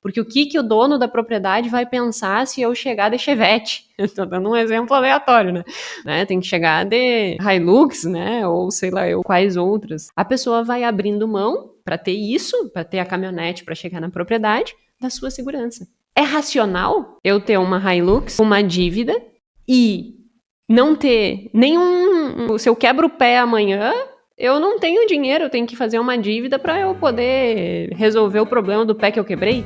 Porque o que o dono da propriedade vai pensar se eu chegar de Chevette? Estou dando um exemplo aleatório, né? Tem que chegar de Hilux, né? Ou sei lá eu, quais outras. A pessoa vai abrindo mão para ter isso, para ter a caminhonete para chegar na propriedade, da sua segurança. É racional eu ter uma Hilux, uma dívida e não ter nenhum... Se eu quebro o pé amanhã, eu não tenho dinheiro, eu tenho que fazer uma dívida para eu poder resolver o problema do pé que eu quebrei.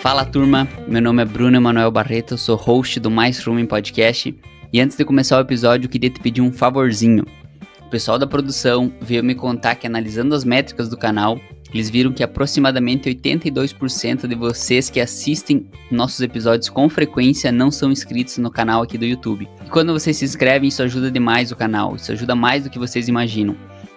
Fala turma, meu nome é Bruno Emanuel Barreto, sou host do Mais Rumen Podcast e antes de começar o episódio eu queria te pedir um favorzinho. O pessoal da produção veio me contar que analisando as métricas do canal, eles viram que aproximadamente 82% de vocês que assistem nossos episódios com frequência não são inscritos no canal aqui do YouTube. E quando vocês se inscrevem, isso ajuda demais o canal, isso ajuda mais do que vocês imaginam.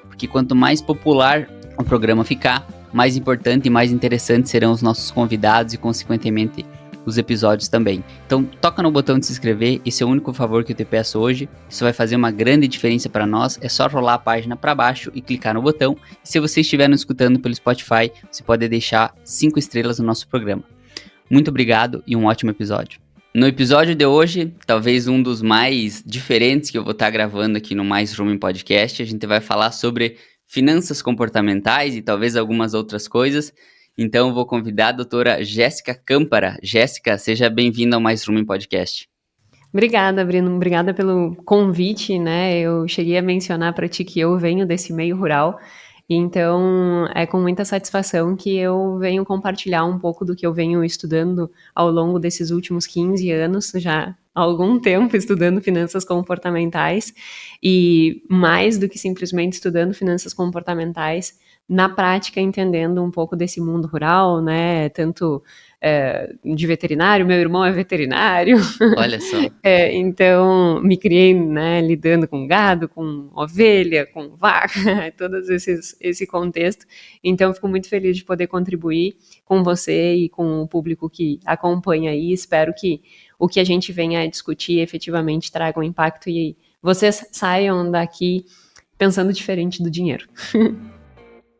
Porque quanto mais popular o programa ficar, mais importante e mais interessante serão os nossos convidados e, consequentemente, os episódios também. Então, toca no botão de se inscrever, esse é o único favor que eu te peço hoje. Isso vai fazer uma grande diferença para nós, é só rolar a página para baixo e clicar no botão. E se você estiver nos escutando pelo Spotify, você pode deixar 5 estrelas no nosso programa. Muito obrigado e um ótimo episódio. No episódio de hoje, talvez um dos mais diferentes que eu vou estar gravando aqui no Mais Rumen Podcast, a gente vai falar sobre finanças comportamentais e talvez algumas outras coisas. Então, eu vou convidar a doutora Jéssica Câmpara. Jéssica, seja bem-vinda ao Mais Rumen Podcast. Obrigada, Bruno. Obrigada pelo convite, né? Eu cheguei a mencionar para ti que eu venho desse meio rural, então é com muita satisfação que eu venho compartilhar um pouco do que eu venho estudando ao longo desses últimos 15 anos, já há algum tempo estudando finanças comportamentais, e mais do que simplesmente estudando finanças comportamentais, na prática entendendo um pouco desse mundo rural, né, tanto de veterinário, meu irmão é veterinário. Olha só. Então me criei, né, lidando com gado, com ovelha, com vaca, todos esse contexto. Então fico muito feliz de poder contribuir com você e com o público que acompanha aí. Espero que o que a gente venha a discutir efetivamente traga um impacto e vocês saiam daqui pensando diferente do dinheiro.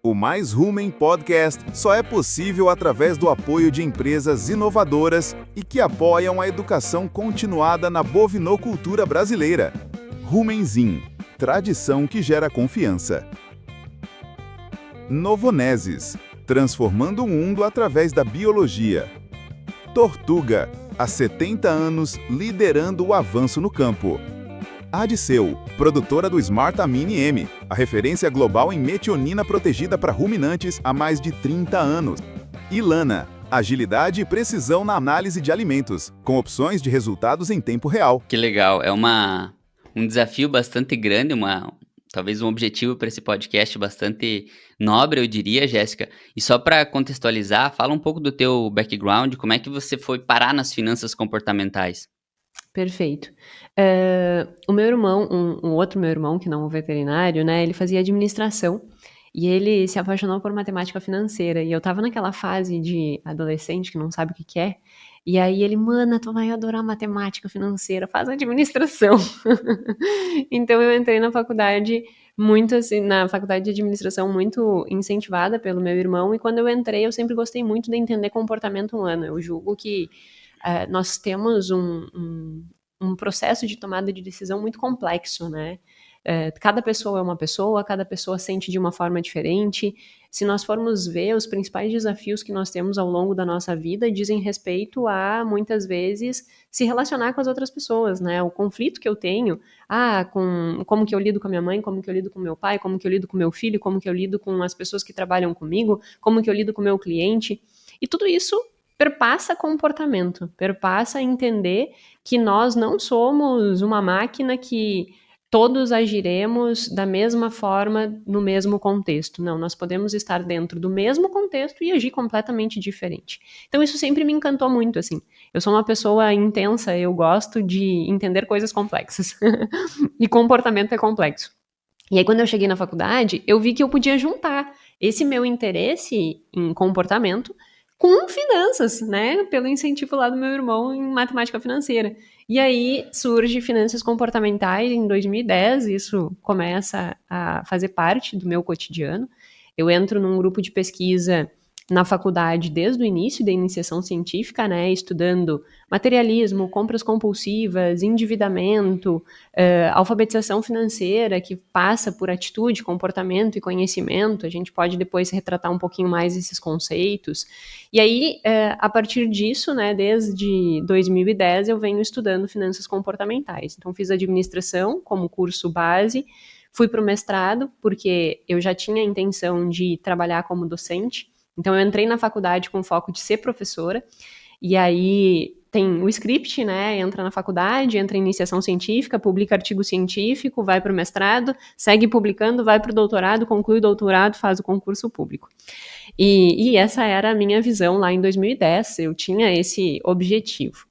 O Mais Rumen Podcast só é possível através do apoio de empresas inovadoras e que apoiam a educação continuada na bovinocultura brasileira. Rumenzinho, tradição que gera confiança. Novonesis, transformando o mundo através da biologia. Tortuga, há 70 anos liderando o avanço no campo. Adisseu, produtora do Smart Amine M, a referência global em metionina protegida para ruminantes há mais de 30 anos. Ilana, agilidade e precisão na análise de alimentos, com opções de resultados em tempo real. Que legal, é um desafio bastante grande, talvez um objetivo para esse podcast bastante nobre, eu diria, Jéssica. E só para contextualizar, fala um pouco do teu background, como é que você foi parar nas finanças comportamentais? Perfeito. O meu irmão, um outro meu irmão, que não é um veterinário, né, ele fazia administração e ele se apaixonou por matemática financeira. E eu tava naquela fase de adolescente que não sabe o que é. E aí ele, mana, tu vai adorar matemática financeira, faz administração. Então eu entrei na faculdade muito assim, na faculdade de administração muito incentivada pelo meu irmão. E quando eu entrei, eu sempre gostei muito de entender comportamento humano. Eu julgo que nós temos um processo de tomada de decisão muito complexo, né? Cada pessoa é uma pessoa, cada pessoa sente de uma forma diferente. Se nós formos ver, os principais desafios que nós temos ao longo da nossa vida dizem respeito a, muitas vezes, se relacionar com as outras pessoas, né? O conflito que eu tenho, com como que eu lido com a minha mãe, como que eu lido com meu pai, como que eu lido com meu filho, como que eu lido com as pessoas que trabalham comigo, como que eu lido com o meu cliente. E tudo isso perpassa comportamento, perpassa entender que nós não somos uma máquina que todos agiremos da mesma forma no mesmo contexto. Não, nós podemos estar dentro do mesmo contexto e agir completamente diferente. Então isso sempre me encantou muito, assim. Eu sou uma pessoa intensa, eu gosto de entender coisas complexas. E comportamento é complexo. E aí quando eu cheguei na faculdade, eu vi que eu podia juntar esse meu interesse em comportamento com finanças, né? Pelo incentivo lá do meu irmão em matemática financeira. E aí surge finanças comportamentais em 2010, isso começa a fazer parte do meu cotidiano. Eu entro num grupo de pesquisa na faculdade desde o início da iniciação científica, né, estudando materialismo, compras compulsivas, endividamento, alfabetização financeira, que passa por atitude, comportamento e conhecimento. A gente pode depois retratar um pouquinho mais esses conceitos. E aí, a partir disso, né, desde 2010, eu venho estudando finanças comportamentais. Então, fiz administração como curso base, fui para o mestrado, porque eu já tinha a intenção de trabalhar como docente. Então, eu entrei na faculdade com foco de ser professora, e aí tem o script, né? Entra na faculdade, entra em iniciação científica, publica artigo científico, vai para o mestrado, segue publicando, vai para o doutorado, conclui o doutorado, faz o concurso público. E essa era a minha visão lá em 2010, eu tinha esse objetivo.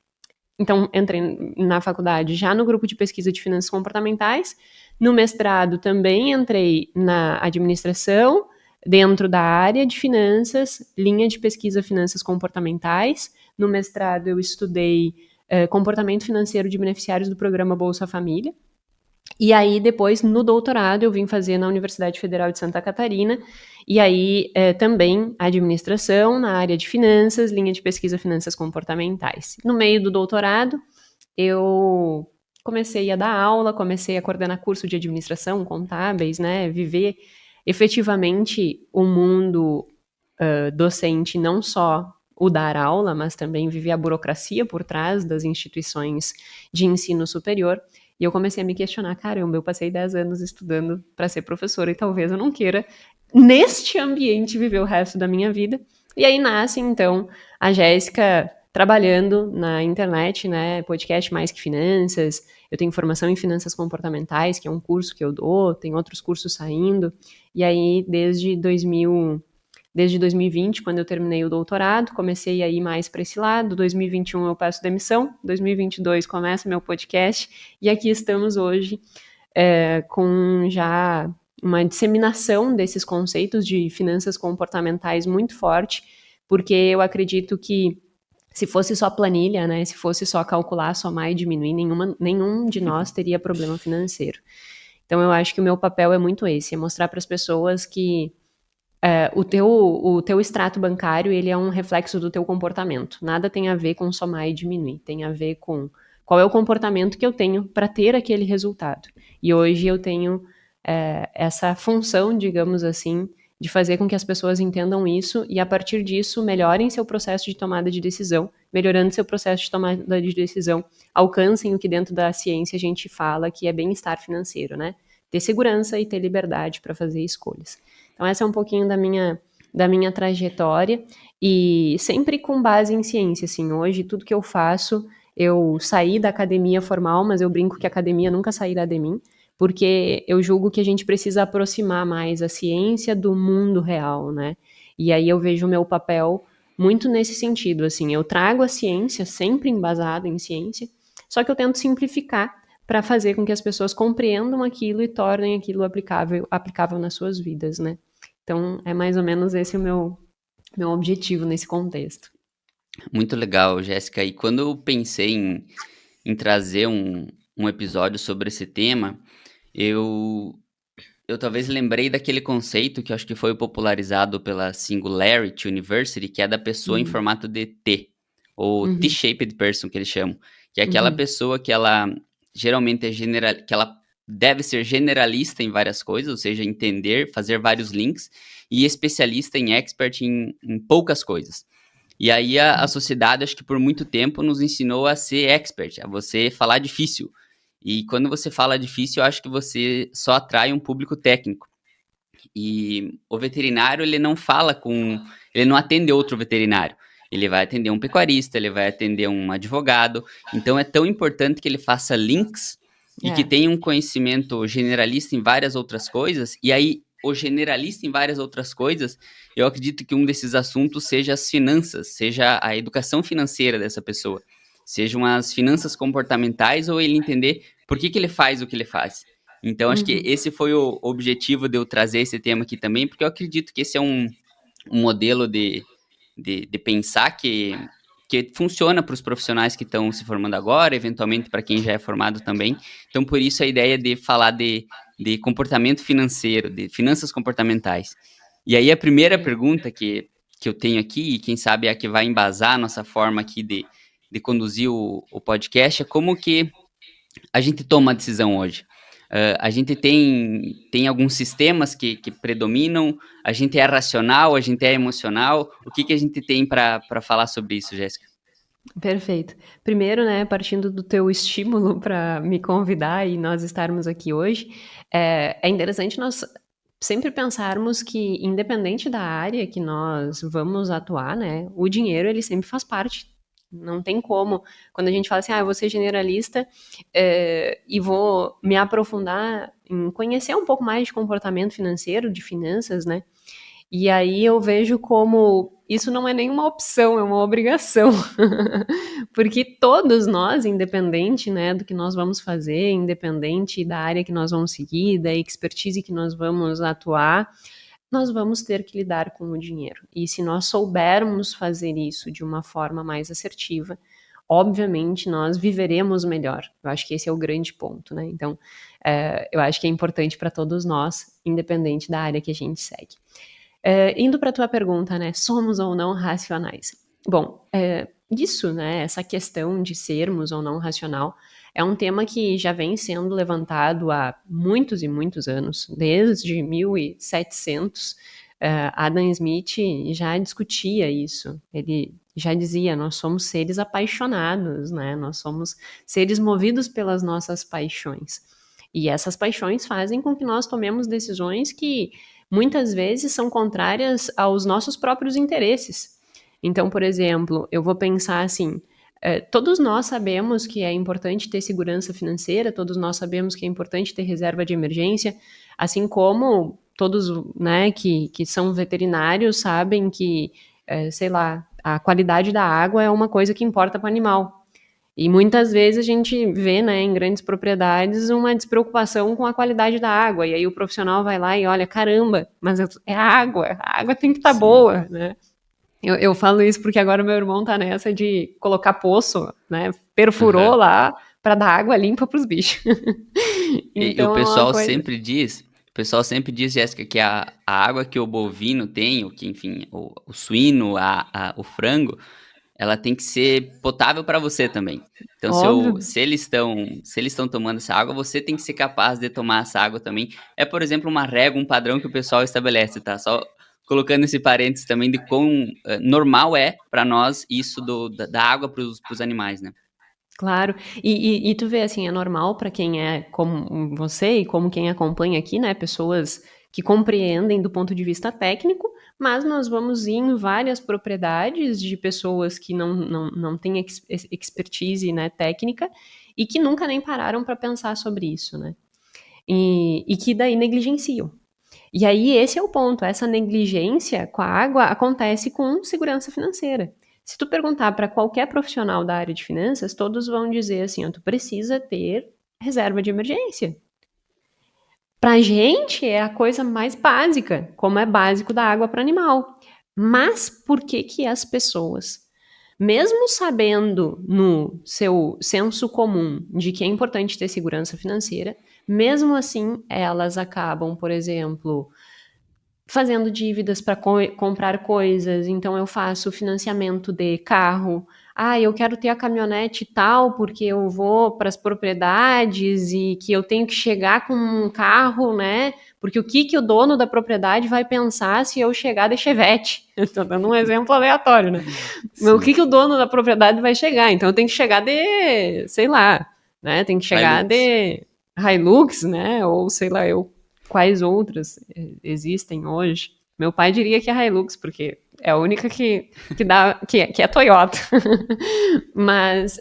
Então, entrei na faculdade já no grupo de pesquisa de finanças comportamentais, no mestrado também entrei na administração, dentro da área de finanças, linha de pesquisa finanças comportamentais. No mestrado eu estudei comportamento financeiro de beneficiários do programa Bolsa Família. E aí, depois, no doutorado, eu vim fazer na Universidade Federal de Santa Catarina, e aí também administração na área de finanças, linha de pesquisa finanças comportamentais. No meio do doutorado, eu comecei a dar aula, comecei a coordenar curso de administração, contábeis, né, viver efetivamente o mundo docente, não só o dar aula, mas também viver a burocracia por trás das instituições de ensino superior. E eu comecei a me questionar, caramba, eu passei 10 anos estudando para ser professora e talvez eu não queira, neste ambiente, viver o resto da minha vida. E aí nasce, então, a Jéssica trabalhando na internet, né, podcast Mais que Finanças. Eu tenho formação em finanças comportamentais, que é um curso que eu dou, tem outros cursos saindo. E aí, desde 2020, quando eu terminei o doutorado, comecei a ir mais para esse lado. 2021 eu peço demissão, 2022 começa meu podcast, e aqui estamos hoje com já uma disseminação desses conceitos de finanças comportamentais muito forte, porque eu acredito que se fosse só planilha, né, se fosse só calcular, somar e diminuir, nenhum de nós teria problema financeiro. Então eu acho que o meu papel é muito esse, é mostrar para as pessoas que o teu extrato bancário, ele é um reflexo do teu comportamento. Nada tem a ver com somar e diminuir. Tem a ver com qual é o comportamento que eu tenho para ter aquele resultado. E hoje eu tenho essa função, digamos assim, de fazer com que as pessoas entendam isso e, a partir disso, melhorem seu processo de tomada de decisão. Melhorando seu processo de tomada de decisão, alcancem o que dentro da ciência a gente fala que é bem-estar financeiro, né? Ter segurança e ter liberdade para fazer escolhas. Então, essa é um pouquinho da minha trajetória, e sempre com base em ciência, assim. Hoje, tudo que eu faço, eu saí da academia formal, mas eu brinco que a academia nunca sairá de mim, porque eu julgo que a gente precisa aproximar mais a ciência do mundo real, né? E aí eu vejo o meu papel muito nesse sentido, assim. Eu trago a ciência, sempre embasado em ciência, só que eu tento simplificar para fazer com que as pessoas compreendam aquilo e tornem aquilo aplicável nas suas vidas, né? Então, é mais ou menos esse o meu objetivo nesse contexto. Muito legal, Jéssica. E quando eu pensei em trazer um episódio sobre esse tema, eu talvez lembrei daquele conceito que eu acho que foi popularizado pela Singularity University, que é da pessoa em formato de T, ou T-shaped person, que eles chamam, que é aquela pessoa que ela geralmente que ela deve ser generalista em várias coisas, ou seja, entender, fazer vários links, e especialista em expert em poucas coisas. E aí a sociedade, acho que por muito tempo, nos ensinou a ser expert, a você falar difícil. E quando você fala difícil, eu acho que você só atrai um público técnico. E o veterinário, ele não atende outro veterinário. Ele vai atender um pecuarista, ele vai atender um advogado. Então, é tão importante que ele faça links e que tenha um conhecimento generalista em várias outras coisas. E aí, o generalista em várias outras coisas, eu acredito que um desses assuntos seja as finanças, seja a educação financeira dessa pessoa, sejam as finanças comportamentais, ou ele entender por que ele faz o que ele faz. Então, acho que esse foi o objetivo de eu trazer esse tema aqui também, porque eu acredito que esse é um modelo de de pensar que funciona para os profissionais que estão se formando agora, eventualmente para quem já é formado também. Então, por isso a ideia de falar de comportamento financeiro, de finanças comportamentais. E aí a primeira pergunta que eu tenho aqui, e quem sabe é a que vai embasar a nossa forma aqui de conduzir o podcast, é como que a gente toma a decisão hoje. A gente tem alguns sistemas que predominam, a gente é racional, a gente é emocional. O que a gente tem para falar sobre isso, Jéssica? Perfeito. Primeiro, né, partindo do teu estímulo para me convidar e nós estarmos aqui hoje, é interessante nós sempre pensarmos que, independente da área que nós vamos atuar, né, o dinheiro ele sempre faz parte. Não tem como. Quando a gente fala assim, eu vou ser generalista e vou me aprofundar em conhecer um pouco mais de comportamento financeiro, de finanças, né? E aí eu vejo como isso não é nenhuma opção, é uma obrigação. Porque todos nós, independente, né, do que nós vamos fazer, independente da área que nós vamos seguir, da expertise que nós vamos atuar, nós vamos ter que lidar com o dinheiro. E se nós soubermos fazer isso de uma forma mais assertiva, obviamente nós viveremos melhor. Eu acho que esse é o grande ponto, né? Então, eu acho que é importante para todos nós, independente da área que a gente segue. Indo para a tua pergunta, né? Somos ou não racionais? Bom, isso, né? Essa questão de sermos ou não racional é um tema que já vem sendo levantado há muitos e muitos anos, desde 1700. Adam Smith já discutia isso. Ele já dizia: nós somos seres apaixonados, né? Nós somos seres movidos pelas nossas paixões. E essas paixões fazem com que nós tomemos decisões que muitas vezes são contrárias aos nossos próprios interesses. Então, por exemplo, eu vou pensar assim, todos nós sabemos que é importante ter segurança financeira, todos nós sabemos que é importante ter reserva de emergência, assim como todos, né, que são veterinários sabem que, sei lá, a qualidade da água é uma coisa que importa para o animal. E muitas vezes a gente vê, né, em grandes propriedades, uma despreocupação com a qualidade da água. E aí o profissional vai lá e olha, caramba, mas é a água tem que estar boa, né? Eu falo isso porque agora o meu irmão tá nessa de colocar poço, né? Perfurou lá para dar água limpa para os bichos. Então, e o pessoal sempre diz, Jéssica, que a água que o bovino tem, ou que, enfim, o suíno, o frango, ela tem que ser potável para você também. Então, se eles estão tomando essa água, você tem que ser capaz de tomar essa água também. É, por exemplo, uma régua, um padrão que o pessoal estabelece, tá? Só colocando esse parênteses também de quão normal é para nós isso da água para os animais, né? Claro, e tu vê, assim, é normal para quem é como você e como quem acompanha aqui, né, pessoas que compreendem do ponto de vista técnico, mas nós vamos ir em várias propriedades de pessoas que não têm expertise, né, técnica e que nunca nem pararam para pensar sobre isso, né, e que daí negligenciam. E aí esse é o ponto, essa negligência com a água acontece com segurança financeira. Se tu perguntar para qualquer profissional da área de finanças, todos vão dizer assim, tu precisa ter reserva de emergência. Pra gente é a coisa mais básica, como é básico da água para animal. Mas por que que as pessoas, mesmo sabendo no seu senso comum de que é importante ter segurança financeira, mesmo assim elas acabam, por exemplo, fazendo dívidas para comprar coisas, então eu faço financiamento de carro. Eu quero ter a caminhonete tal, porque eu vou para as propriedades e que eu tenho que chegar com um carro, né? Porque o que o dono da propriedade vai pensar se eu chegar de Chevette? Estou dando um exemplo aleatório, né? Sim. O que o dono da propriedade vai chegar? Então eu tenho que chegar de, sei lá, né? Tem que chegar de Hilux, né? Ou sei lá, quais outras existem hoje. Meu pai diria que é a Hilux, porque é a única que é Toyota. Mas,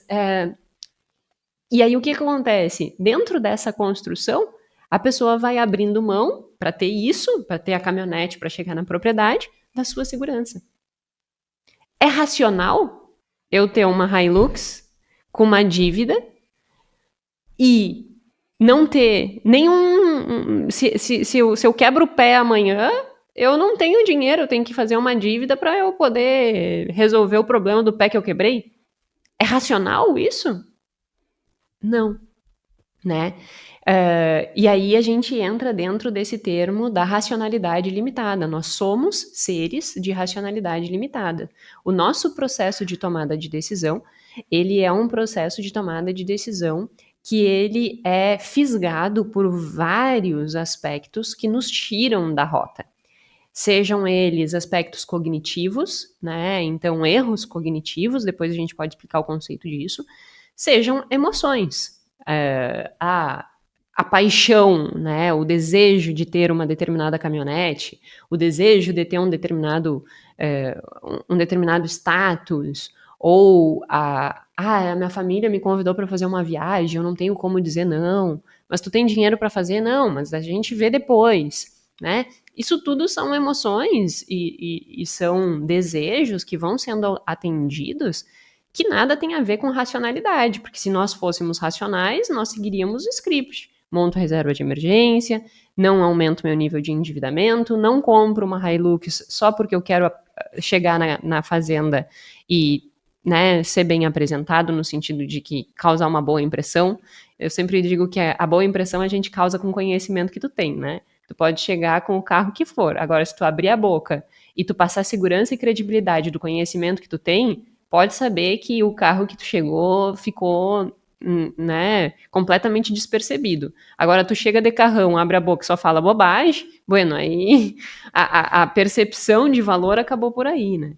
e aí o que acontece? Dentro dessa construção, a pessoa vai abrindo mão para ter isso, para ter a caminhonete, para chegar na propriedade, da sua segurança. É racional eu ter uma Hilux com uma dívida e não ter nenhum... Se eu quebro o pé amanhã, Eu não tenho dinheiro, eu tenho que fazer uma dívida para eu poder resolver o problema do pé que eu quebrei. É racional isso? Não, né? E aí a gente entra dentro desse termo da racionalidade limitada. Nós somos seres de racionalidade limitada. O nosso processo de tomada de decisão, ele é um processo de tomada de decisão que ele é fisgado por vários aspectos que nos tiram da rota. Sejam eles aspectos cognitivos, né? Então, erros cognitivos, depois a gente pode explicar o conceito disso, sejam emoções. A paixão, né? O desejo de ter uma determinada caminhonete, o desejo de ter um determinado status, ou a minha família me convidou para fazer uma viagem, eu não tenho como dizer não, mas tu tem dinheiro para fazer? Não, mas a gente vê depois, né? Isso tudo são emoções e são desejos que vão sendo atendidos que nada tem a ver com racionalidade, porque se nós fôssemos racionais, nós seguiríamos o script. Monto reserva de emergência, não aumento meu nível de endividamento, não compro uma Hilux só porque eu quero chegar na fazenda e, né, ser bem apresentado no sentido de que causar uma boa impressão. Eu sempre digo que a boa impressão a gente causa com o conhecimento que tu tem, né? Tu pode chegar com o carro que for. Agora, se tu abrir a boca e tu passar segurança e credibilidade do conhecimento que tu tem, pode saber que o carro que tu chegou ficou, né, completamente despercebido. Agora, tu chega de carrão, abre a boca e só fala bobagem, bueno, aí a percepção de valor acabou por aí, né?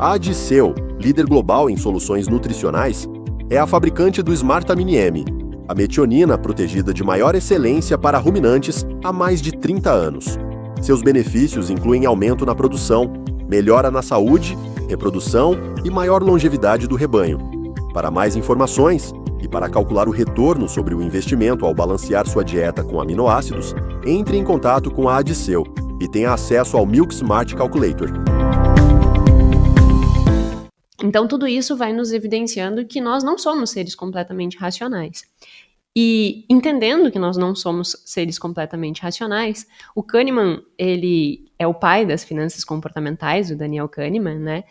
A Adiceu, líder global em soluções nutricionais, é a fabricante do Smartamine M, a metionina protegida de maior excelência para ruminantes há mais de 30 anos. Seus benefícios incluem aumento na produção, melhora na saúde, reprodução e maior longevidade do rebanho. Para mais informações e para calcular o retorno sobre o investimento ao balancear sua dieta com aminoácidos, entre em contato com a Adiceu e tenha acesso ao Milk Smart Calculator. Então, tudo isso vai nos evidenciando que nós não somos seres completamente racionais. E entendendo que nós não somos seres completamente racionais, o Kahneman, ele é o pai das finanças comportamentais, o Daniel Kahneman, né?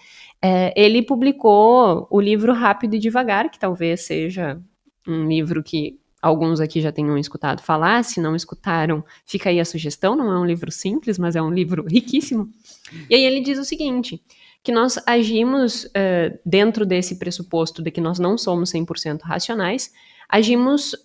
Ele publicou o livro Rápido e Devagar, que talvez seja um livro que alguns aqui já tenham escutado falar. Se não escutaram, fica aí a sugestão. Não é um livro simples, mas é um livro riquíssimo. E aí ele diz o seguinte, que nós agimos dentro desse pressuposto de que nós não somos 100% racionais, agimos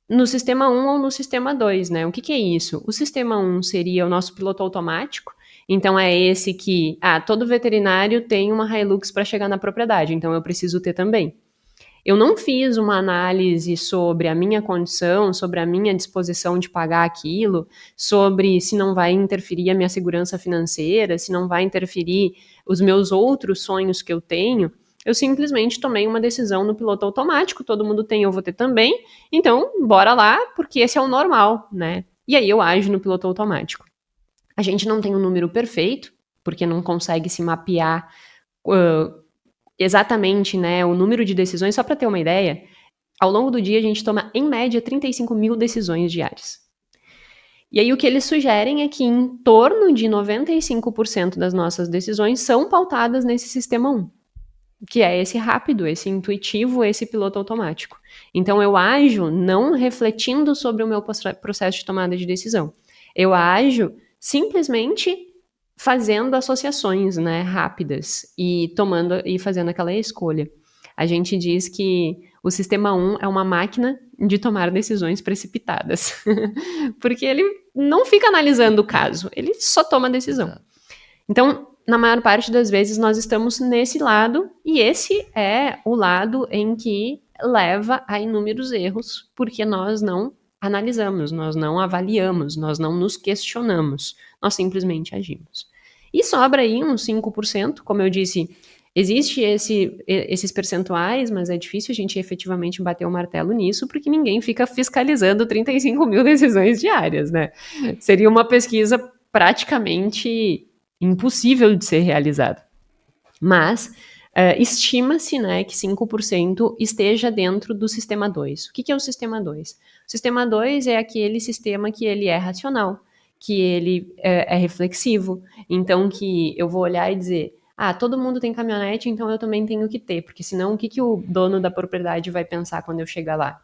no sistema 1 ou no sistema 2, né? O que é isso? O sistema 1 seria o nosso piloto automático, então é esse que, todo veterinário tem uma Hilux para chegar na propriedade, então eu preciso ter também. Eu não fiz uma análise sobre a minha condição, sobre a minha disposição de pagar aquilo, sobre se não vai interferir a minha segurança financeira, se não vai interferir os meus outros sonhos que eu tenho. Eu simplesmente tomei uma decisão no piloto automático, todo mundo tem, eu vou ter também, então bora lá, porque esse é o normal, né? E aí eu ajo no piloto automático. A gente não tem um número perfeito, porque não consegue se mapear exatamente, né, o número de decisões. Só para ter uma ideia, ao longo do dia a gente toma, em média, 35 mil decisões diárias. E aí o que eles sugerem é que em torno de 95% das nossas decisões são pautadas nesse sistema 1, que é esse rápido, esse intuitivo, esse piloto automático. Então eu ajo não refletindo sobre o meu processo de tomada de decisão. Eu ajo simplesmente fazendo associações, né, rápidas e fazendo aquela escolha. A gente diz que o sistema 1 é uma máquina de tomar decisões precipitadas, porque ele não fica analisando o caso, ele só toma a decisão. Então, na maior parte das vezes, nós estamos nesse lado, e esse é o lado em que leva a inúmeros erros, porque nós não analisamos, nós não avaliamos, nós não nos questionamos, nós simplesmente agimos. E sobra aí uns 5%, como eu disse, existe esses percentuais, mas é difícil a gente efetivamente bater o martelo nisso, porque ninguém fica fiscalizando 35 mil decisões diárias, né? Seria uma pesquisa praticamente impossível de ser realizada. Mas estima-se, né, que 5% esteja dentro do sistema 2. O que é o sistema 2? O sistema 2 é aquele sistema que ele é racional, que ele é reflexivo. Então, que eu vou olhar e dizer, todo mundo tem caminhonete, então eu também tenho que ter, porque senão o que o dono da propriedade vai pensar quando eu chegar lá?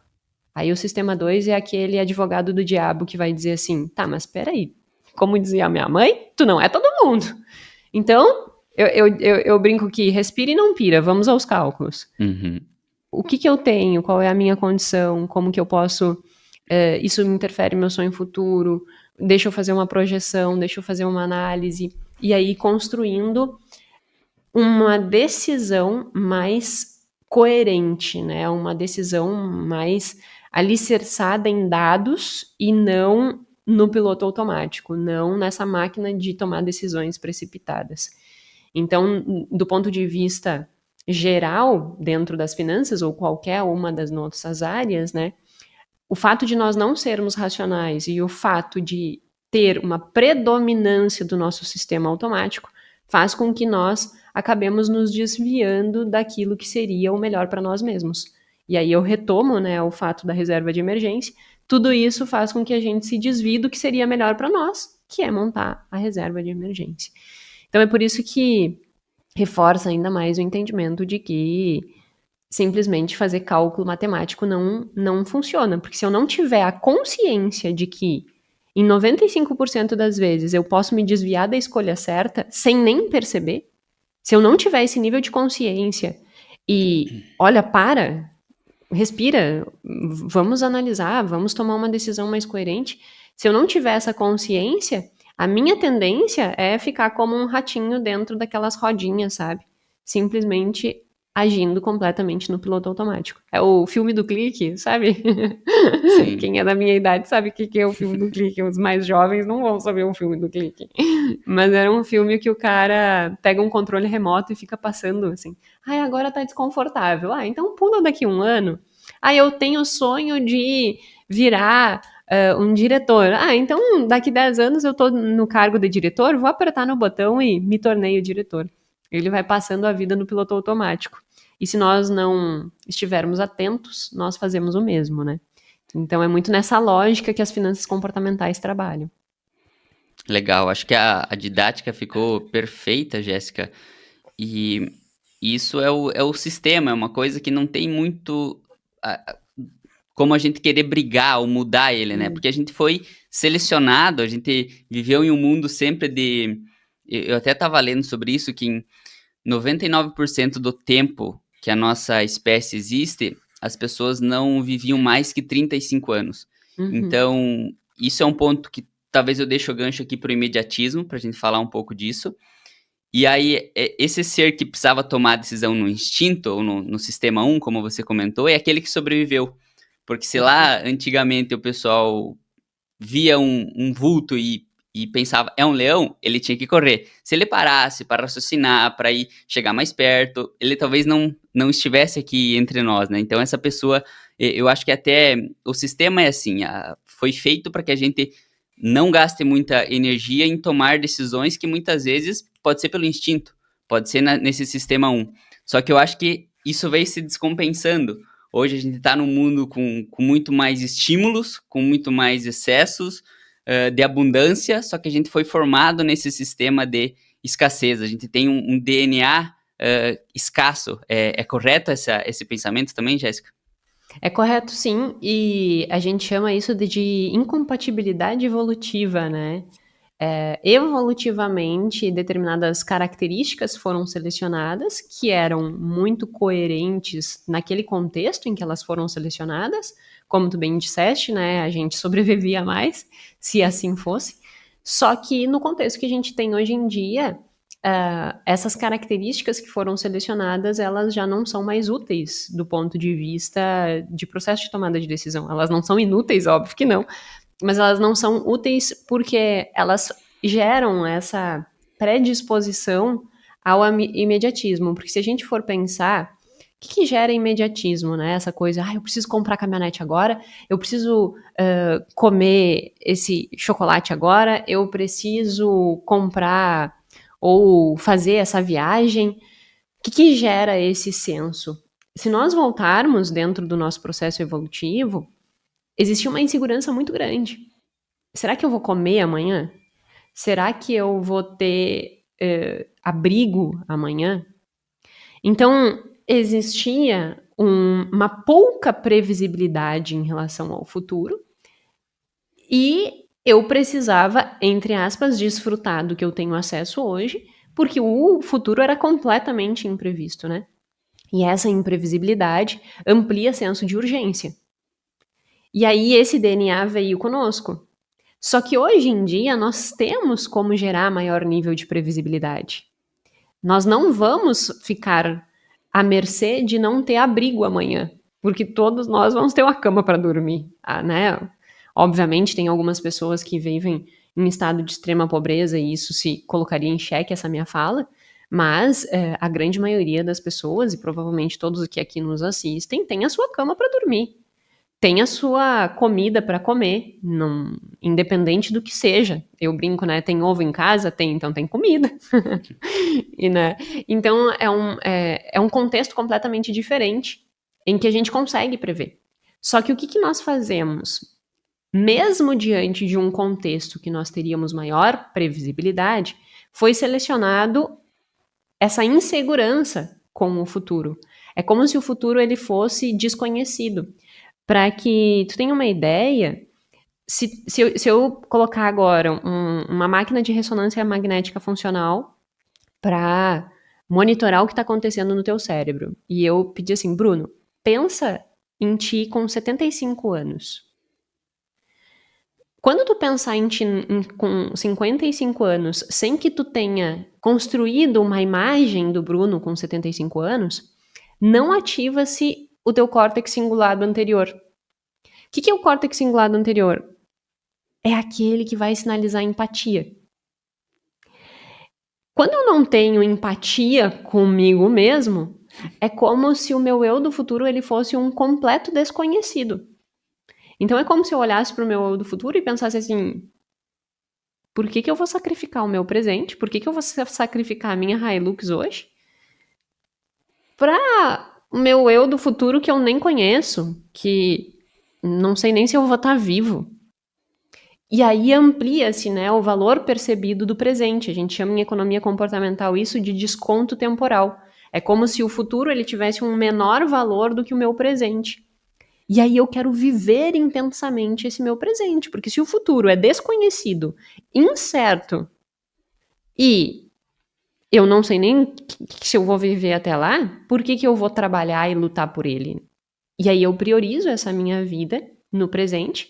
Aí o sistema 2 é aquele advogado do diabo que vai dizer assim, tá, mas peraí, como dizia a minha mãe, tu não é todo mundo. Então, eu brinco que respira e não pira, vamos aos cálculos. O que eu tenho, qual é a minha condição, como que eu posso, isso me interfere no meu sonho futuro, deixa eu fazer uma projeção, deixa eu fazer uma análise, e aí construindo uma decisão mais coerente, né? Uma decisão mais alicerçada em dados e não no piloto automático, não nessa máquina de tomar decisões precipitadas. Então, do ponto de vista geral, dentro das finanças ou qualquer uma das nossas áreas, né? O fato de nós não sermos racionais e o fato de ter uma predominância do nosso sistema automático faz com que nós acabemos nos desviando daquilo que seria o melhor para nós mesmos. E aí eu retomo, né, o fato da reserva de emergência. Tudo isso faz com que a gente se desvie do que seria melhor para nós, que é montar a reserva de emergência. Então é por isso que reforça ainda mais o entendimento de que simplesmente fazer cálculo matemático não funciona, porque se eu não tiver a consciência de que em 95% das vezes eu posso me desviar da escolha certa sem nem perceber, se eu não tiver esse nível de consciência e, olha, respira, vamos analisar, vamos tomar uma decisão mais coerente, se eu não tiver essa consciência, a minha tendência é ficar como um ratinho dentro daquelas rodinhas, sabe? Simplesmente agindo completamente no piloto automático. É o filme do clique, sabe? Sim. Quem é da minha idade sabe o que é o filme do clique. Os mais jovens não vão saber o filme do clique. Mas era um filme que o cara pega um controle remoto e fica passando assim. Agora tá desconfortável. Então pula daqui um ano. Eu tenho o sonho de virar um diretor. Então daqui 10 anos eu tô no cargo de diretor, vou apertar no botão e me tornei o diretor. Ele vai passando a vida no piloto automático. E se nós não estivermos atentos, nós fazemos o mesmo, né? Então é muito nessa lógica que as finanças comportamentais trabalham. Legal, acho que a didática ficou perfeita, Jéssica. E isso é o sistema, é uma coisa que não tem muito como a gente querer brigar ou mudar ele, né? Porque a gente foi selecionado, a gente viveu em um mundo sempre de... Eu até estava lendo sobre isso, que em 99% do tempo que a nossa espécie existe, as pessoas não viviam mais que 35 anos. Então, isso é um ponto que talvez eu deixe o gancho aqui para o imediatismo, para a gente falar um pouco disso. E aí, esse ser que precisava tomar a decisão no instinto, ou no sistema 1, como você comentou, é aquele que sobreviveu. Porque se lá, antigamente, o pessoal via um vulto e pensava, é um leão, ele tinha que correr. Se ele parasse para raciocinar, para ir chegar mais perto, ele talvez não estivesse aqui entre nós, né? Então, essa pessoa, eu acho que até o sistema é assim, foi feito para que a gente não gaste muita energia em tomar decisões que muitas vezes pode ser pelo instinto, pode ser nesse sistema 1. Só que eu acho que isso veio se descompensando. Hoje a gente está num mundo com muito mais estímulos, com muito mais excessos de abundância, só que a gente foi formado nesse sistema de escassez. A gente tem um DNA escasso. É correto esse pensamento também, Jéssica? É correto, sim, e a gente chama isso de incompatibilidade evolutiva, né? Evolutivamente, determinadas características foram selecionadas que eram muito coerentes naquele contexto em que elas foram selecionadas. Como tu bem disseste, né? A gente sobrevivia mais, se assim fosse. Só que no contexto que a gente tem hoje em dia, essas características que foram selecionadas, elas já não são mais úteis do ponto de vista de processo de tomada de decisão. Elas não são inúteis, óbvio que não, mas elas não são úteis porque elas geram essa predisposição ao imediatismo. Porque se a gente for pensar, o que gera imediatismo, né? Essa coisa, eu preciso comprar caminhonete agora, eu preciso comer esse chocolate agora, eu preciso comprar ou fazer essa viagem. O que gera esse senso? Se nós voltarmos dentro do nosso processo evolutivo, existe uma insegurança muito grande. será que eu vou comer amanhã? Será que eu vou ter abrigo amanhã? Então, existia uma pouca previsibilidade em relação ao futuro e eu precisava, entre aspas, desfrutar do que eu tenho acesso hoje, porque o futuro era completamente imprevisto, né? E essa imprevisibilidade amplia senso de urgência. E aí esse DNA veio conosco. Só que hoje em dia nós temos como gerar maior nível de previsibilidade. Nós não vamos ficar à mercê de não ter abrigo amanhã, porque todos nós vamos ter uma cama para dormir, né? Obviamente tem algumas pessoas que vivem em estado de extrema pobreza e isso se colocaria em xeque essa minha fala, mas a grande maioria das pessoas, e provavelmente todos que aqui nos assistem, tem a sua cama para dormir. Tem a sua comida para comer, independente do que seja. Eu brinco, né? Tem ovo em casa? Tem, então tem comida. E, né? Então é um contexto completamente diferente em que a gente consegue prever. Só que o que nós fazemos? Mesmo diante de um contexto que nós teríamos maior previsibilidade, foi selecionado essa insegurança com o futuro. É como se o futuro ele fosse desconhecido. Para que tu tenha uma ideia, se eu colocar agora uma máquina de ressonância magnética funcional para monitorar o que está acontecendo no teu cérebro, e eu pedir assim, Bruno, pensa em ti com 75 anos. Quando tu pensar em ti com 55 anos, sem que tu tenha construído uma imagem do Bruno com 75 anos, não ativa-se o teu córtex cingulado anterior. O que é o córtex cingulado anterior? É aquele que vai sinalizar empatia. Quando eu não tenho empatia comigo mesmo, é como se o meu eu do futuro ele fosse um completo desconhecido. Então é como se eu olhasse para o meu eu do futuro e pensasse assim, por que eu vou sacrificar o meu presente? Por que eu vou sacrificar a minha Hilux hoje? Para o meu eu do futuro que eu nem conheço, que não sei nem se eu vou estar vivo. E aí amplia-se, né, o valor percebido do presente. A gente chama em economia comportamental isso de desconto temporal. É como se o futuro ele tivesse um menor valor do que o meu presente. E aí eu quero viver intensamente esse meu presente, porque se o futuro é desconhecido, incerto, e eu não sei nem se eu vou viver até lá, por que eu vou trabalhar e lutar por ele? E aí eu priorizo essa minha vida no presente,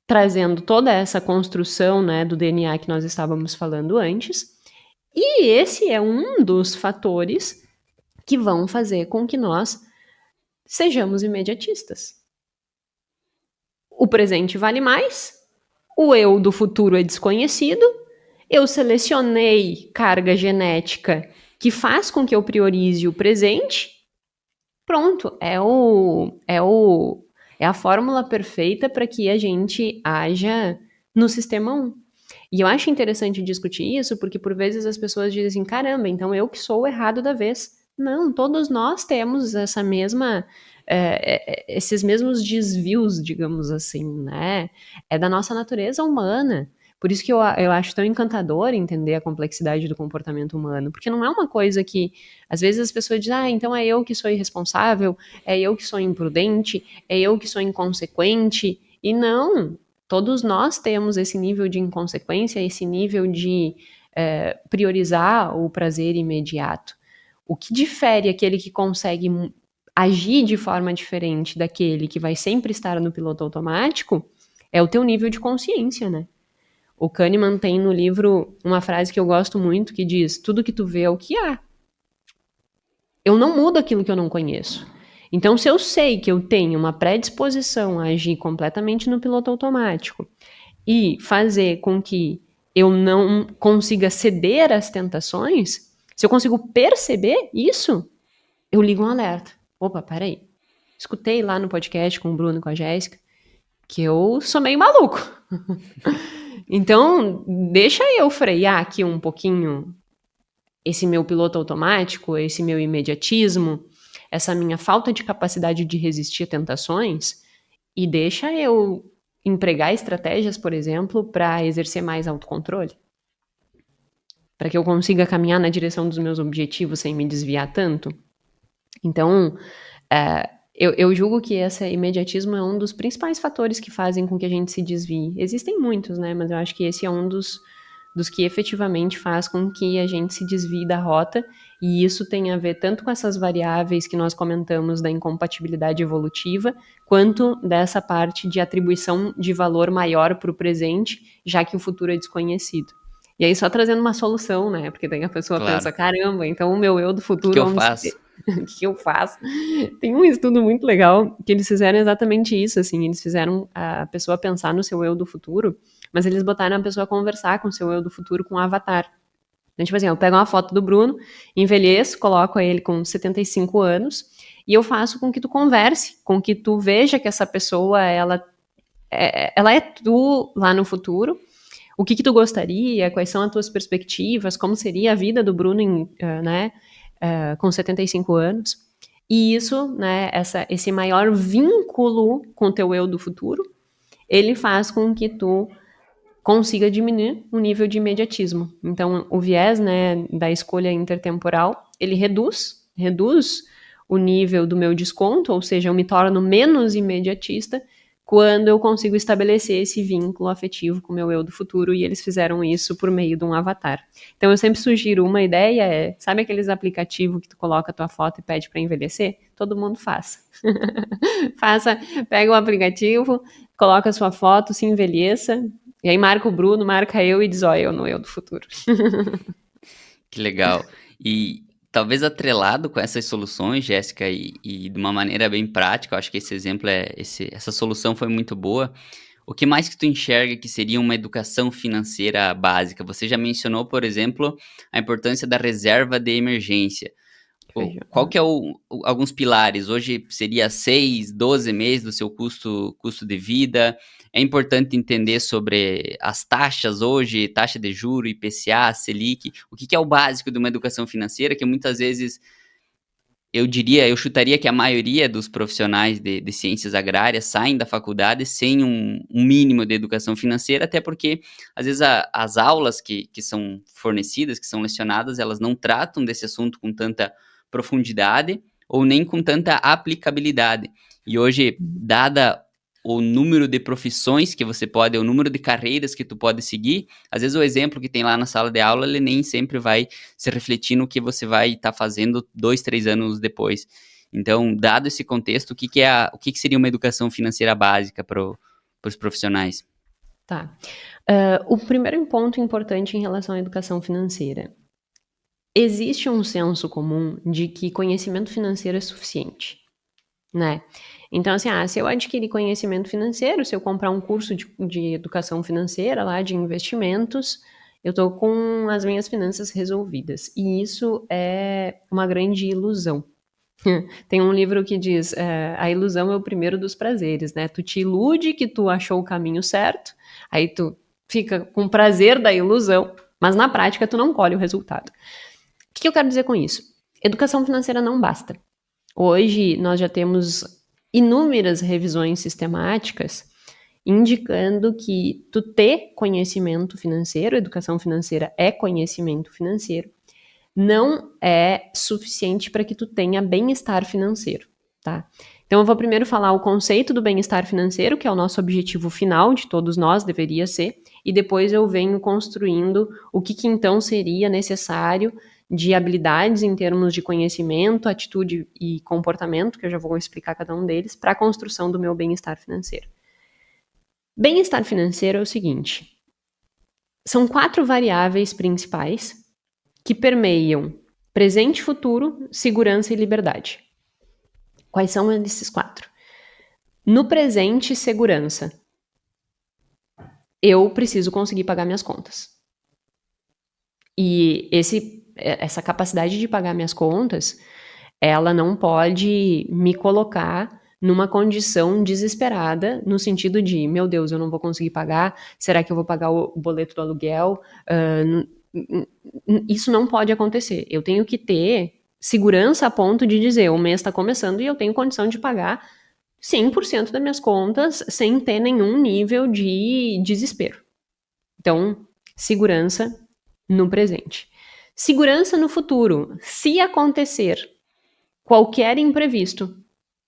trazendo toda essa construção, né, do DNA que nós estávamos falando antes. E esse é um dos fatores que vão fazer com que nós sejamos imediatistas. O presente vale mais, o eu do futuro é desconhecido, eu selecionei carga genética que faz com que eu priorize o presente. Pronto, é a fórmula perfeita para que a gente haja no sistema 1. E eu acho interessante discutir isso, porque por vezes as pessoas dizem assim, caramba, então eu que sou o errado da vez. Não, todos nós temos essa mesma, esses mesmos desvios, digamos assim, né? É da nossa natureza humana. Por isso que eu acho tão encantador entender a complexidade do comportamento humano, porque não é uma coisa que, às vezes as pessoas dizem, então é eu que sou irresponsável, é eu que sou imprudente, é eu que sou inconsequente, e não, todos nós temos esse nível de inconsequência, esse nível de priorizar o prazer imediato. O que difere aquele que consegue agir de forma diferente daquele que vai sempre estar no piloto automático é o teu nível de consciência, né? O Kahneman tem no livro uma frase que eu gosto muito que diz, tudo que tu vê é o que há. Eu não mudo aquilo que eu não conheço. Então, se eu sei que eu tenho uma predisposição a agir completamente no piloto automático e fazer com que eu não consiga ceder às tentações, se eu consigo perceber isso, eu ligo um alerta. Opa, peraí. Escutei lá no podcast com o Bruno e com a Jéssica que eu sou meio maluco. Então, deixa eu frear aqui um pouquinho esse meu piloto automático, esse meu imediatismo, essa minha falta de capacidade de resistir a tentações, e deixa eu empregar estratégias, por exemplo, para exercer mais autocontrole? Para que eu consiga caminhar na direção dos meus objetivos sem me desviar tanto? Então, eu julgo que esse imediatismo é um dos principais fatores que fazem com que a gente se desvie. Existem muitos, né? Mas eu acho que esse é um dos que efetivamente faz com que a gente se desvie da rota, e isso tem a ver tanto com essas variáveis que nós comentamos da incompatibilidade evolutiva, quanto dessa parte de atribuição de valor maior para o presente, já que o futuro é desconhecido. E aí só trazendo uma solução, né? Porque daí a pessoa Claro. pensa, caramba, então o meu eu do O futuro... que eu onde faço? o que eu faço? Tem um estudo muito legal que eles fizeram exatamente isso, assim, eles fizeram a pessoa pensar no seu eu do futuro, mas eles botaram a pessoa conversar com o seu eu do futuro com um avatar. Então, tipo assim, eu pego uma foto do Bruno, envelheço, coloco ele com 75 anos, e eu faço com que tu converse, com que tu veja que essa pessoa, ela é tu lá no futuro, o que tu gostaria, quais são as tuas perspectivas, como seria a vida do Bruno com 75 anos. E isso, né, esse maior vínculo com o teu eu do futuro, ele faz com que tu consiga diminuir o nível de imediatismo. Então, o viés, né, da escolha intertemporal, ele reduz o nível do meu desconto, ou seja, eu me torno menos imediatista quando eu consigo estabelecer esse vínculo afetivo com o meu eu do futuro, e eles fizeram isso por meio de um avatar. Então, eu sempre sugiro uma ideia, sabe aqueles aplicativos que tu coloca a tua foto e pede para envelhecer? Todo mundo faça. Pega o aplicativo, coloca a sua foto, se envelheça, e aí marca o Bruno, marca eu e diz, ó, eu no eu do futuro. Que legal. E talvez atrelado com essas soluções, Jéssica, e de uma maneira bem prática, eu acho que esse exemplo essa solução foi muito boa. O que mais que tu enxerga que seria uma educação financeira básica? Você já mencionou, por exemplo, a importância da reserva de emergência. Qual que é alguns pilares? Hoje seria 6, 12 meses do seu custo de vida. É importante entender sobre as taxas hoje, taxa de juro, IPCA, Selic. O que é o básico de uma educação financeira que muitas vezes eu chutaria que a maioria dos profissionais de ciências agrárias saem da faculdade sem um mínimo de educação financeira, até porque, às vezes, as aulas que são fornecidas, que são lecionadas, elas não tratam desse assunto com tanta profundidade ou nem com tanta aplicabilidade. E hoje, dada o número de profissões que você pode, o número de carreiras que tu pode seguir, às vezes o exemplo que tem lá na sala de aula, ele nem sempre vai se refletir no que você vai estar fazendo 2, 3 anos depois. Então, dado esse contexto, o que seria uma educação financeira básica para os profissionais? Tá. O primeiro ponto importante em relação à educação financeira. Existe um senso comum de que conhecimento financeiro é suficiente, né? Então, assim, se eu adquirir conhecimento financeiro, se eu comprar um curso de educação financeira lá, de investimentos, eu tô com as minhas finanças resolvidas. E isso é uma grande ilusão. Tem um livro que diz, a ilusão é o primeiro dos prazeres, né? Tu te ilude que tu achou o caminho certo, aí tu fica com prazer da ilusão, mas na prática tu não colhe o resultado. O que eu quero dizer com isso? Educação financeira não basta. Hoje nós já temos inúmeras revisões sistemáticas indicando que tu ter conhecimento financeiro, educação financeira é conhecimento financeiro, não é suficiente para que tu tenha bem-estar financeiro, tá? Então eu vou primeiro falar o conceito do bem-estar financeiro, que é o nosso objetivo final de todos nós, deveria ser, e depois eu venho construindo o que então seria necessário de habilidades em termos de conhecimento, atitude e comportamento, que eu já vou explicar cada um deles, para a construção do meu bem-estar financeiro. Bem-estar financeiro é o seguinte: são 4 variáveis principais que permeiam presente, futuro, segurança e liberdade. Quais são esses 4? No presente, segurança. Eu preciso conseguir pagar minhas contas. E essa capacidade de pagar minhas contas, ela não pode me colocar numa condição desesperada, no sentido de, meu Deus, eu não vou conseguir pagar, será que eu vou pagar o boleto do aluguel? Isso não pode acontecer. Eu tenho que ter segurança a ponto de dizer, o mês está começando e eu tenho condição de pagar 100% das minhas contas sem ter nenhum nível de desespero. Então, segurança no presente. Segurança no futuro. Se acontecer qualquer imprevisto,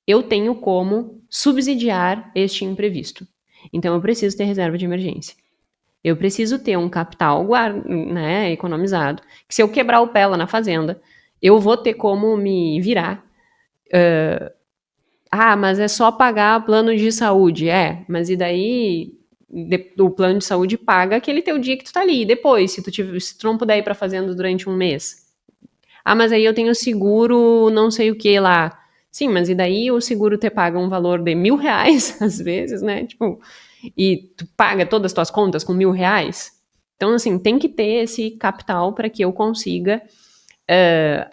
eu tenho como subsidiar este imprevisto. Então, eu preciso ter reserva de emergência. Eu preciso ter um capital economizado, que se eu quebrar o pé lá na fazenda, eu vou ter como me virar. Mas é só pagar plano de saúde. Mas e daí o plano de saúde paga aquele teu dia que tu tá ali. E depois, se tu não puder ir pra fazenda durante um mês. Mas aí eu tenho seguro não sei o que lá. Sim, mas e daí o seguro te paga um valor de R$1.000, às vezes, né? Tipo, e tu paga todas as tuas contas com R$1.000. Então, assim, tem que ter esse capital para que eu consiga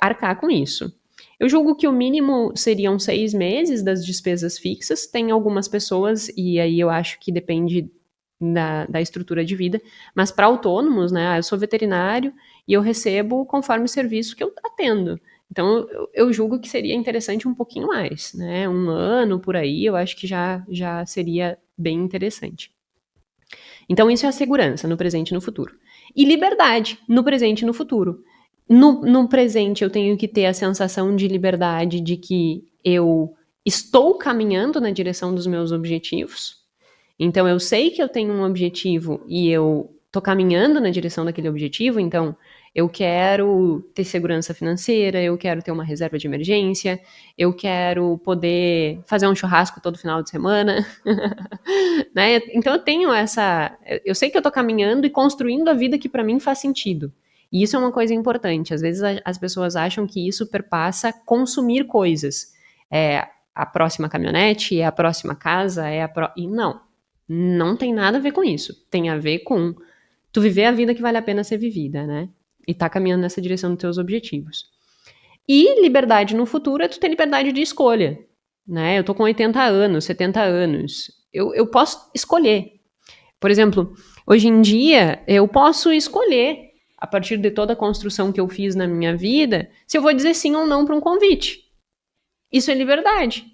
arcar com isso. Eu julgo que o mínimo seriam 6 meses das despesas fixas. Tem algumas pessoas, e aí eu acho que depende da estrutura de vida, mas para autônomos, né? Eu sou veterinário e eu recebo conforme o serviço que eu atendo. Então, eu julgo que seria interessante um pouquinho mais, né? 1 ano por aí, eu acho que já seria bem interessante. Então, isso é a segurança no presente e no futuro. E liberdade no presente e no futuro. No presente, eu tenho que ter a sensação de liberdade de que eu estou caminhando na direção dos meus objetivos. Então, eu sei que eu tenho um objetivo e eu estou caminhando na direção daquele objetivo. Então, eu quero ter segurança financeira, eu quero ter uma reserva de emergência, eu quero poder fazer um churrasco todo final de semana. Né? Então, eu tenho eu sei que eu estou caminhando e construindo a vida que para mim faz sentido. E isso é uma coisa importante. Às vezes as pessoas acham que isso perpassa consumir coisas. A próxima caminhonete, a próxima casa, e não tem nada a ver com isso. Tem a ver com tu viver a vida que vale a pena ser vivida, né? E tá caminhando nessa direção dos teus objetivos. E liberdade no futuro é tu ter liberdade de escolha, né? Eu tô com 80 anos, 70 anos. Eu posso escolher. Por exemplo, hoje em dia, eu posso escolher, a partir de toda a construção que eu fiz na minha vida, se eu vou dizer sim ou não para um convite. Isso é liberdade.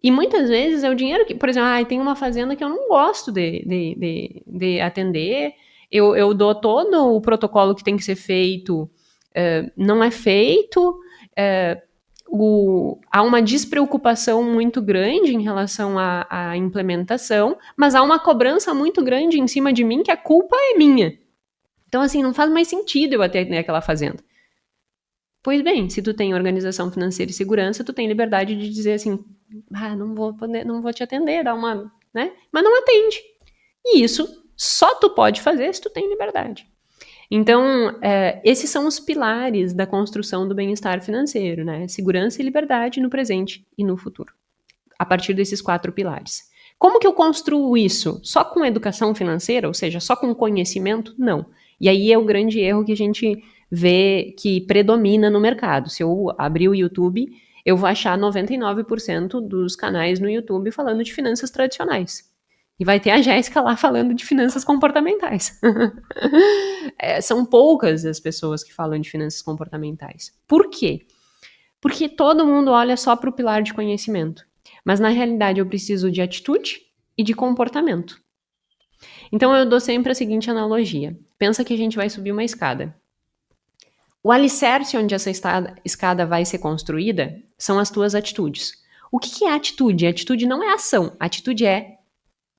E muitas vezes é o dinheiro que, por exemplo, tem uma fazenda que eu não gosto de atender, eu dou todo o protocolo que tem que ser feito, não é feito, há uma despreocupação muito grande em relação à implementação, mas há uma cobrança muito grande em cima de mim que a culpa é minha. Então, assim, não faz mais sentido eu atender aquela fazenda. Pois bem, se tu tem organização financeira e segurança, tu tem liberdade de dizer assim, não vou te atender, né? Mas não atende. E isso só tu pode fazer se tu tem liberdade. Então, esses são os pilares da construção do bem-estar financeiro, né? Segurança e liberdade no presente e no futuro. A partir desses 4 pilares. Como que eu construo isso? Só com educação financeira? Ou seja, só com conhecimento? Não. E aí é o grande erro que a gente vê que predomina no mercado. Se eu abrir o YouTube, eu vou achar 99% dos canais no YouTube falando de finanças tradicionais. E vai ter a Jéssica lá falando de finanças comportamentais. São poucas as pessoas que falam de finanças comportamentais. Por quê? Porque todo mundo olha só para o pilar de conhecimento. Mas, na realidade, eu preciso de atitude e de comportamento. Então, eu dou sempre a seguinte analogia. Pensa que a gente vai subir uma escada. O alicerce onde essa escada vai ser construída são as tuas atitudes. O que é atitude? Atitude não é ação. Atitude é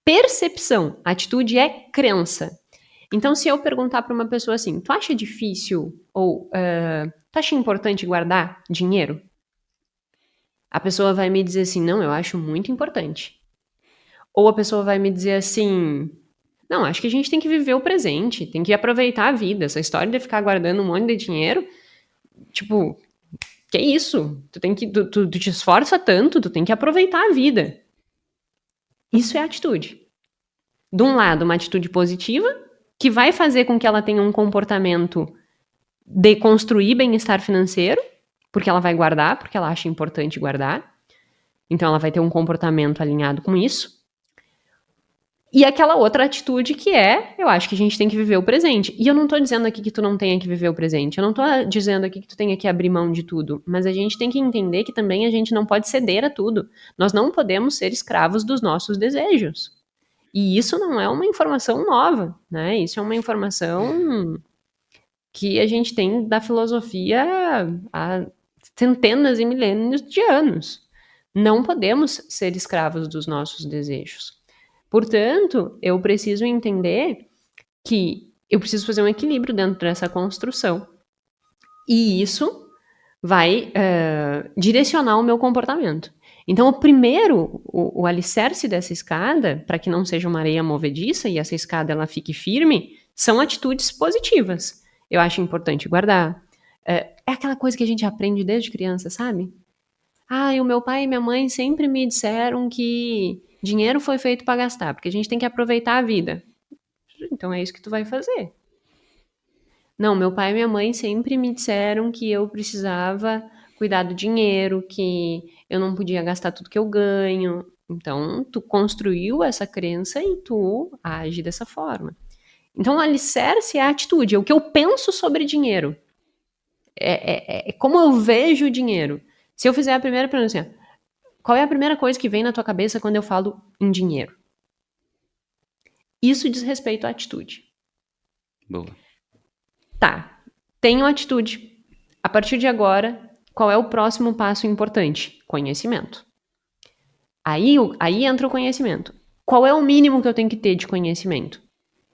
percepção. Atitude é crença. Então, se eu perguntar para uma pessoa assim, tu acha difícil ou tu acha importante guardar dinheiro? A pessoa vai me dizer assim, não, eu acho muito importante. Ou a pessoa vai me dizer assim, não, acho que a gente tem que viver o presente, tem que aproveitar a vida. Essa história de ficar guardando um monte de dinheiro, tipo, que isso? Tu te esforça tanto, tu tem que aproveitar a vida. Isso é atitude. De um lado, uma atitude positiva, que vai fazer com que ela tenha um comportamento de construir bem-estar financeiro, porque ela vai guardar, porque ela acha importante guardar. Então, ela vai ter um comportamento alinhado com isso. E aquela outra atitude que eu acho que a gente tem que viver o presente. E eu não tô dizendo aqui que tu não tenha que viver o presente. Eu não tô dizendo aqui que tu tenha que abrir mão de tudo. Mas a gente tem que entender que também a gente não pode ceder a tudo. Nós não podemos ser escravos dos nossos desejos. E isso não é uma informação nova, né? Isso é uma informação que a gente tem da filosofia há centenas e milênios de anos. Não podemos ser escravos dos nossos desejos. Portanto, eu preciso entender que eu preciso fazer um equilíbrio dentro dessa construção. E isso vai direcionar o meu comportamento. Então, o alicerce dessa escada, para que não seja uma areia movediça e essa escada ela fique firme, são atitudes positivas. Eu acho importante guardar. É aquela coisa que a gente aprende desde criança, sabe? O meu pai e minha mãe sempre me disseram que dinheiro foi feito para gastar, porque a gente tem que aproveitar a vida. Então é isso que tu vai fazer. Não, meu pai e minha mãe sempre me disseram que eu precisava cuidar do dinheiro, que eu não podia gastar tudo que eu ganho. Então, tu construiu essa crença e tu age dessa forma. Então, o alicerce é a atitude, é o que eu penso sobre dinheiro. É como eu vejo o dinheiro. Se eu fizer a primeira pergunta assim, qual é a primeira coisa que vem na tua cabeça quando eu falo em dinheiro? Isso diz respeito à atitude. Boa. Tá, tenho atitude. A partir de agora, qual é o próximo passo importante? Conhecimento. Aí entra o conhecimento. Qual é o mínimo que eu tenho que ter de conhecimento?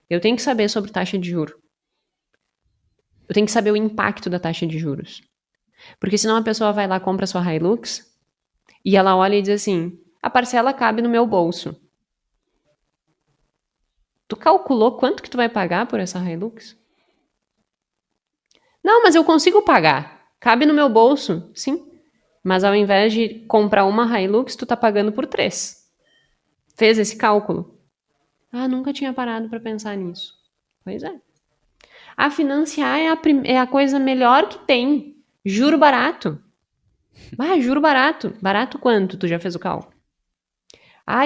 Eu tenho que saber sobre taxa de juros. Eu tenho que saber o impacto da taxa de juros. Porque senão a pessoa vai lá, compra sua Hilux, e ela olha e diz assim, a parcela cabe no meu bolso. Tu calculou quanto que tu vai pagar por essa Hilux? Não, mas eu consigo pagar. Cabe no meu bolso, sim. Mas ao invés de comprar uma Hilux, tu tá pagando por 3. Fez esse cálculo? Nunca tinha parado para pensar nisso. Pois é. Financiar é a coisa melhor que tem. Juro barato. Juro barato. Barato quanto? Tu já fez o cálculo?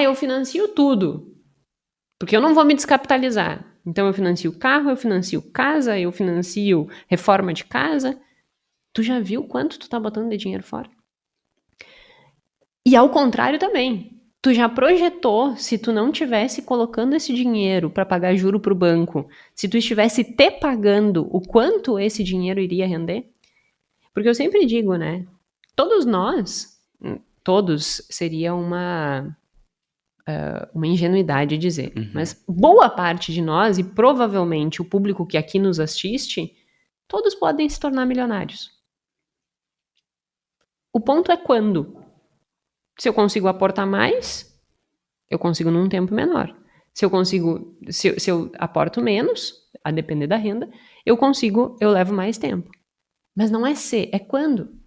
Eu financio tudo. Porque eu não vou me descapitalizar. Então eu financio carro, eu financio casa, eu financio reforma de casa. Tu já viu quanto tu tá botando de dinheiro fora? E ao contrário também. Tu já projetou, se tu não tivesse colocando esse dinheiro para pagar juro pro banco, se tu estivesse te pagando, o quanto esse dinheiro iria render? Porque eu sempre digo, né? Todos seria uma ingenuidade dizer, mas boa parte de nós, e provavelmente o público que aqui nos assiste, todos podem se tornar milionários. O ponto é quando. Se eu consigo aportar mais, eu consigo num tempo menor. Se eu aporto menos, a depender da renda, eu levo mais tempo. Mas não é se, é quando.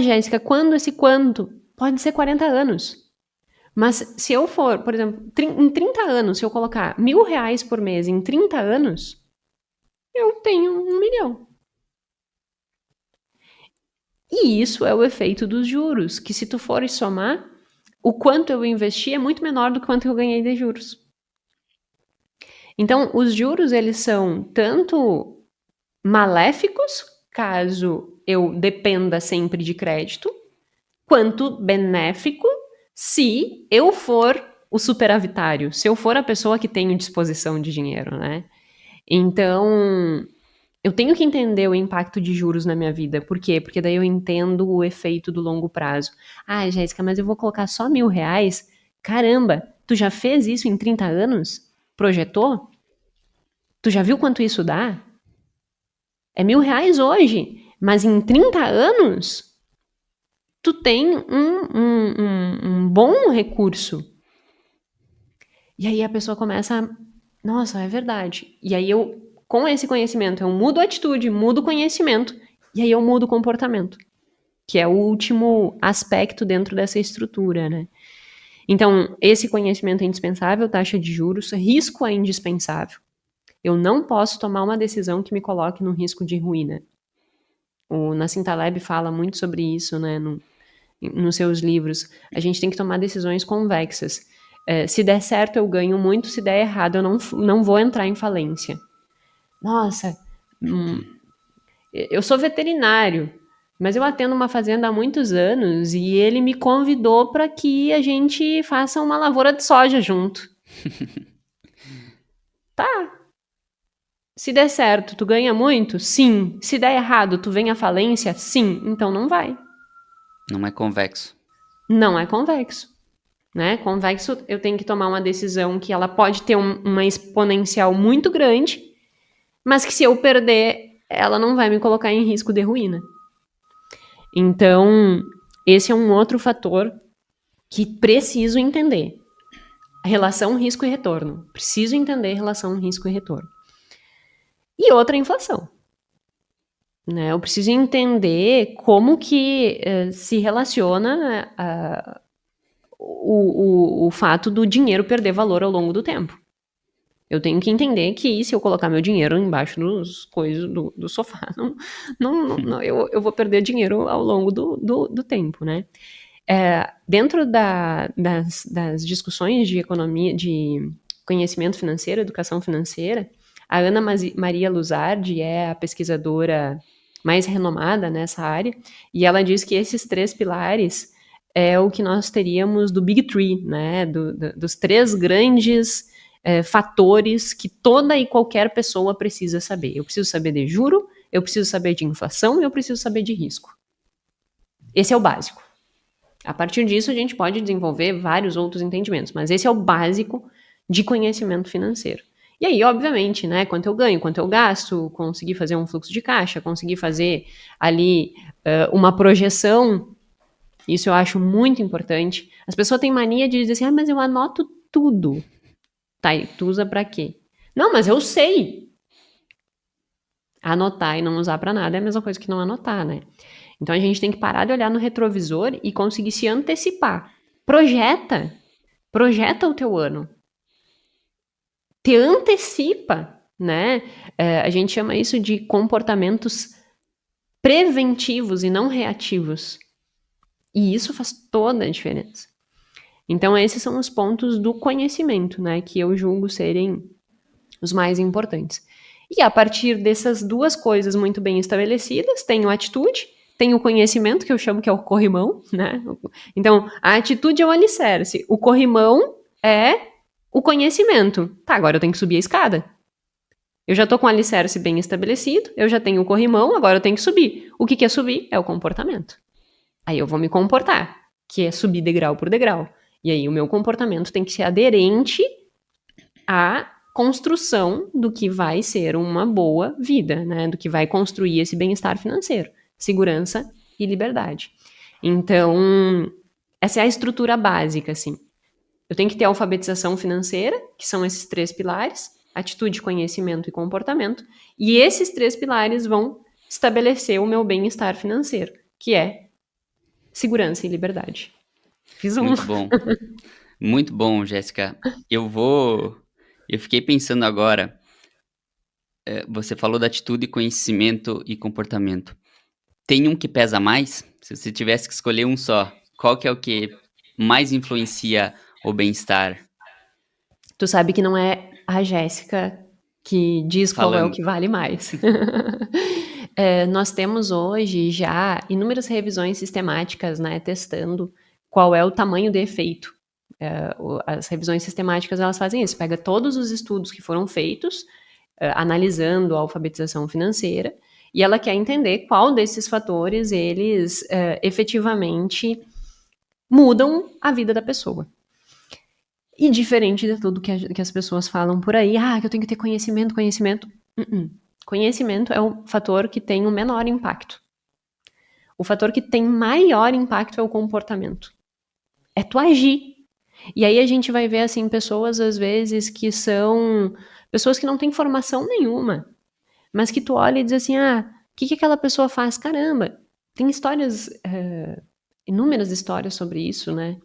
Jéssica, quando esse quanto? Pode ser 40 anos. Mas se eu for, por exemplo, em 30 anos, se eu colocar R$1.000 por mês em 30 anos, eu tenho 1 milhão. E isso é o efeito dos juros, que se tu fores somar, o quanto eu investi é muito menor do que quanto eu ganhei de juros. Então, os juros, eles são tanto maléficos, caso eu dependa sempre de crédito, quanto benéfico, se eu for o superavitário, se eu for a pessoa que tem disposição de dinheiro, né? Então, eu tenho que entender o impacto de juros na minha vida. Por quê? Porque daí eu entendo o efeito do longo prazo. Jéssica, mas eu vou colocar só R$1.000? Caramba, tu já fez isso em 30 anos? Projetou? Tu já viu quanto isso dá? É R$1.000 hoje, mas em 30 anos, tu tem um bom recurso. E aí a pessoa começa, nossa, é verdade. E aí com esse conhecimento, eu mudo a atitude, mudo o conhecimento, e aí eu mudo o comportamento, que é o último aspecto dentro dessa estrutura, né? Então, esse conhecimento é indispensável, taxa de juros, risco é indispensável. Eu não posso tomar uma decisão que me coloque no risco de ruína. O Nassim Taleb fala muito sobre isso, né, nos seus livros. A gente tem que tomar decisões convexas. Se der certo, eu ganho muito. Se der errado, eu não vou entrar em falência. Nossa, eu sou veterinário, mas eu atendo uma fazenda há muitos anos e ele me convidou para que a gente faça uma lavoura de soja junto. Tá. Se der certo, tu ganha muito? Sim. Se der errado, tu vem à falência? Sim. Então não vai. Não é convexo. Não é convexo. Né? Convexo, eu tenho que tomar uma decisão que ela pode ter uma exponencial muito grande, mas que se eu perder, ela não vai me colocar em risco de ruína. Então, esse é um outro fator que preciso entender. A relação risco e retorno. Preciso entender a relação risco e retorno. E outra, a inflação. Né? Eu preciso entender como que se relaciona o fato do dinheiro perder valor ao longo do tempo. Eu tenho que entender que se eu colocar meu dinheiro embaixo dos coisas do sofá, eu vou perder dinheiro ao longo do tempo, né? Dentro das discussões de economia, de conhecimento financeiro, educação financeira, a Ana Maria Luzardi é a pesquisadora mais renomada nessa área, e ela diz que esses 3 pilares é o que nós teríamos do Big Three, né? Dos 3 grandes fatores que toda e qualquer pessoa precisa saber. Eu preciso saber de juro, eu preciso saber de inflação e eu preciso saber de risco. Esse é o básico. A partir disso, a gente pode desenvolver vários outros entendimentos, mas esse é o básico de conhecimento financeiro. E aí, obviamente, né, quanto eu ganho, quanto eu gasto, conseguir fazer um fluxo de caixa, conseguir fazer ali uma projeção, isso eu acho muito importante. As pessoas têm mania de dizer assim, mas eu anoto tudo. Tá, e tu usa pra quê? Não, mas eu sei. Anotar e não usar pra nada é a mesma coisa que não anotar, né? Então a gente tem que parar de olhar no retrovisor e conseguir se antecipar. Projeta o teu ano. Te antecipa, né? A gente chama isso de comportamentos preventivos e não reativos. E isso faz toda a diferença. Então esses são os pontos do conhecimento, né? Que eu julgo serem os mais importantes. E a partir dessas 2 coisas muito bem estabelecidas, tenho a atitude, tenho o conhecimento, que eu chamo que é o corrimão, né? Então, a atitude é o alicerce, o corrimão é o conhecimento. Tá, agora eu tenho que subir a escada. Eu já tô com o alicerce bem estabelecido, eu já tenho o corrimão, agora eu tenho que subir. O que é subir? É o comportamento. Aí eu vou me comportar, que é subir degrau por degrau. E aí o meu comportamento tem que ser aderente à construção do que vai ser uma boa vida, né? Do que vai construir esse bem-estar financeiro, segurança e liberdade. Então, essa é a estrutura básica, assim. Eu tenho que ter alfabetização financeira, que são esses 3 pilares, atitude, conhecimento e comportamento, e esses 3 pilares vão estabelecer o meu bem-estar financeiro, que é segurança e liberdade. Fiz um. Muito bom. Muito bom, Jéssica. Eu fiquei pensando agora, você falou da atitude, conhecimento e comportamento. Tem um que pesa mais? Se você tivesse que escolher um só, qual que é o que mais influencia o bem-estar? Tu sabe que não é a Jéssica que diz qual é o Falando. que vale mais. Nós temos hoje já inúmeras revisões sistemáticas, né, testando qual é o tamanho de efeito. As revisões sistemáticas, elas fazem isso, pega todos os estudos que foram feitos, analisando a alfabetização financeira, e ela quer entender qual desses fatores eles efetivamente mudam a vida da pessoa. E diferente de tudo que as pessoas falam por aí, que eu tenho que ter conhecimento. Conhecimento é o fator que tem o menor impacto. O fator que tem maior impacto é o comportamento. É tu agir. E aí a gente vai ver, assim, pessoas, às vezes, que são pessoas que não têm formação nenhuma, mas que tu olha e diz assim, o que aquela pessoa faz? Caramba, tem histórias, inúmeras histórias sobre isso, né?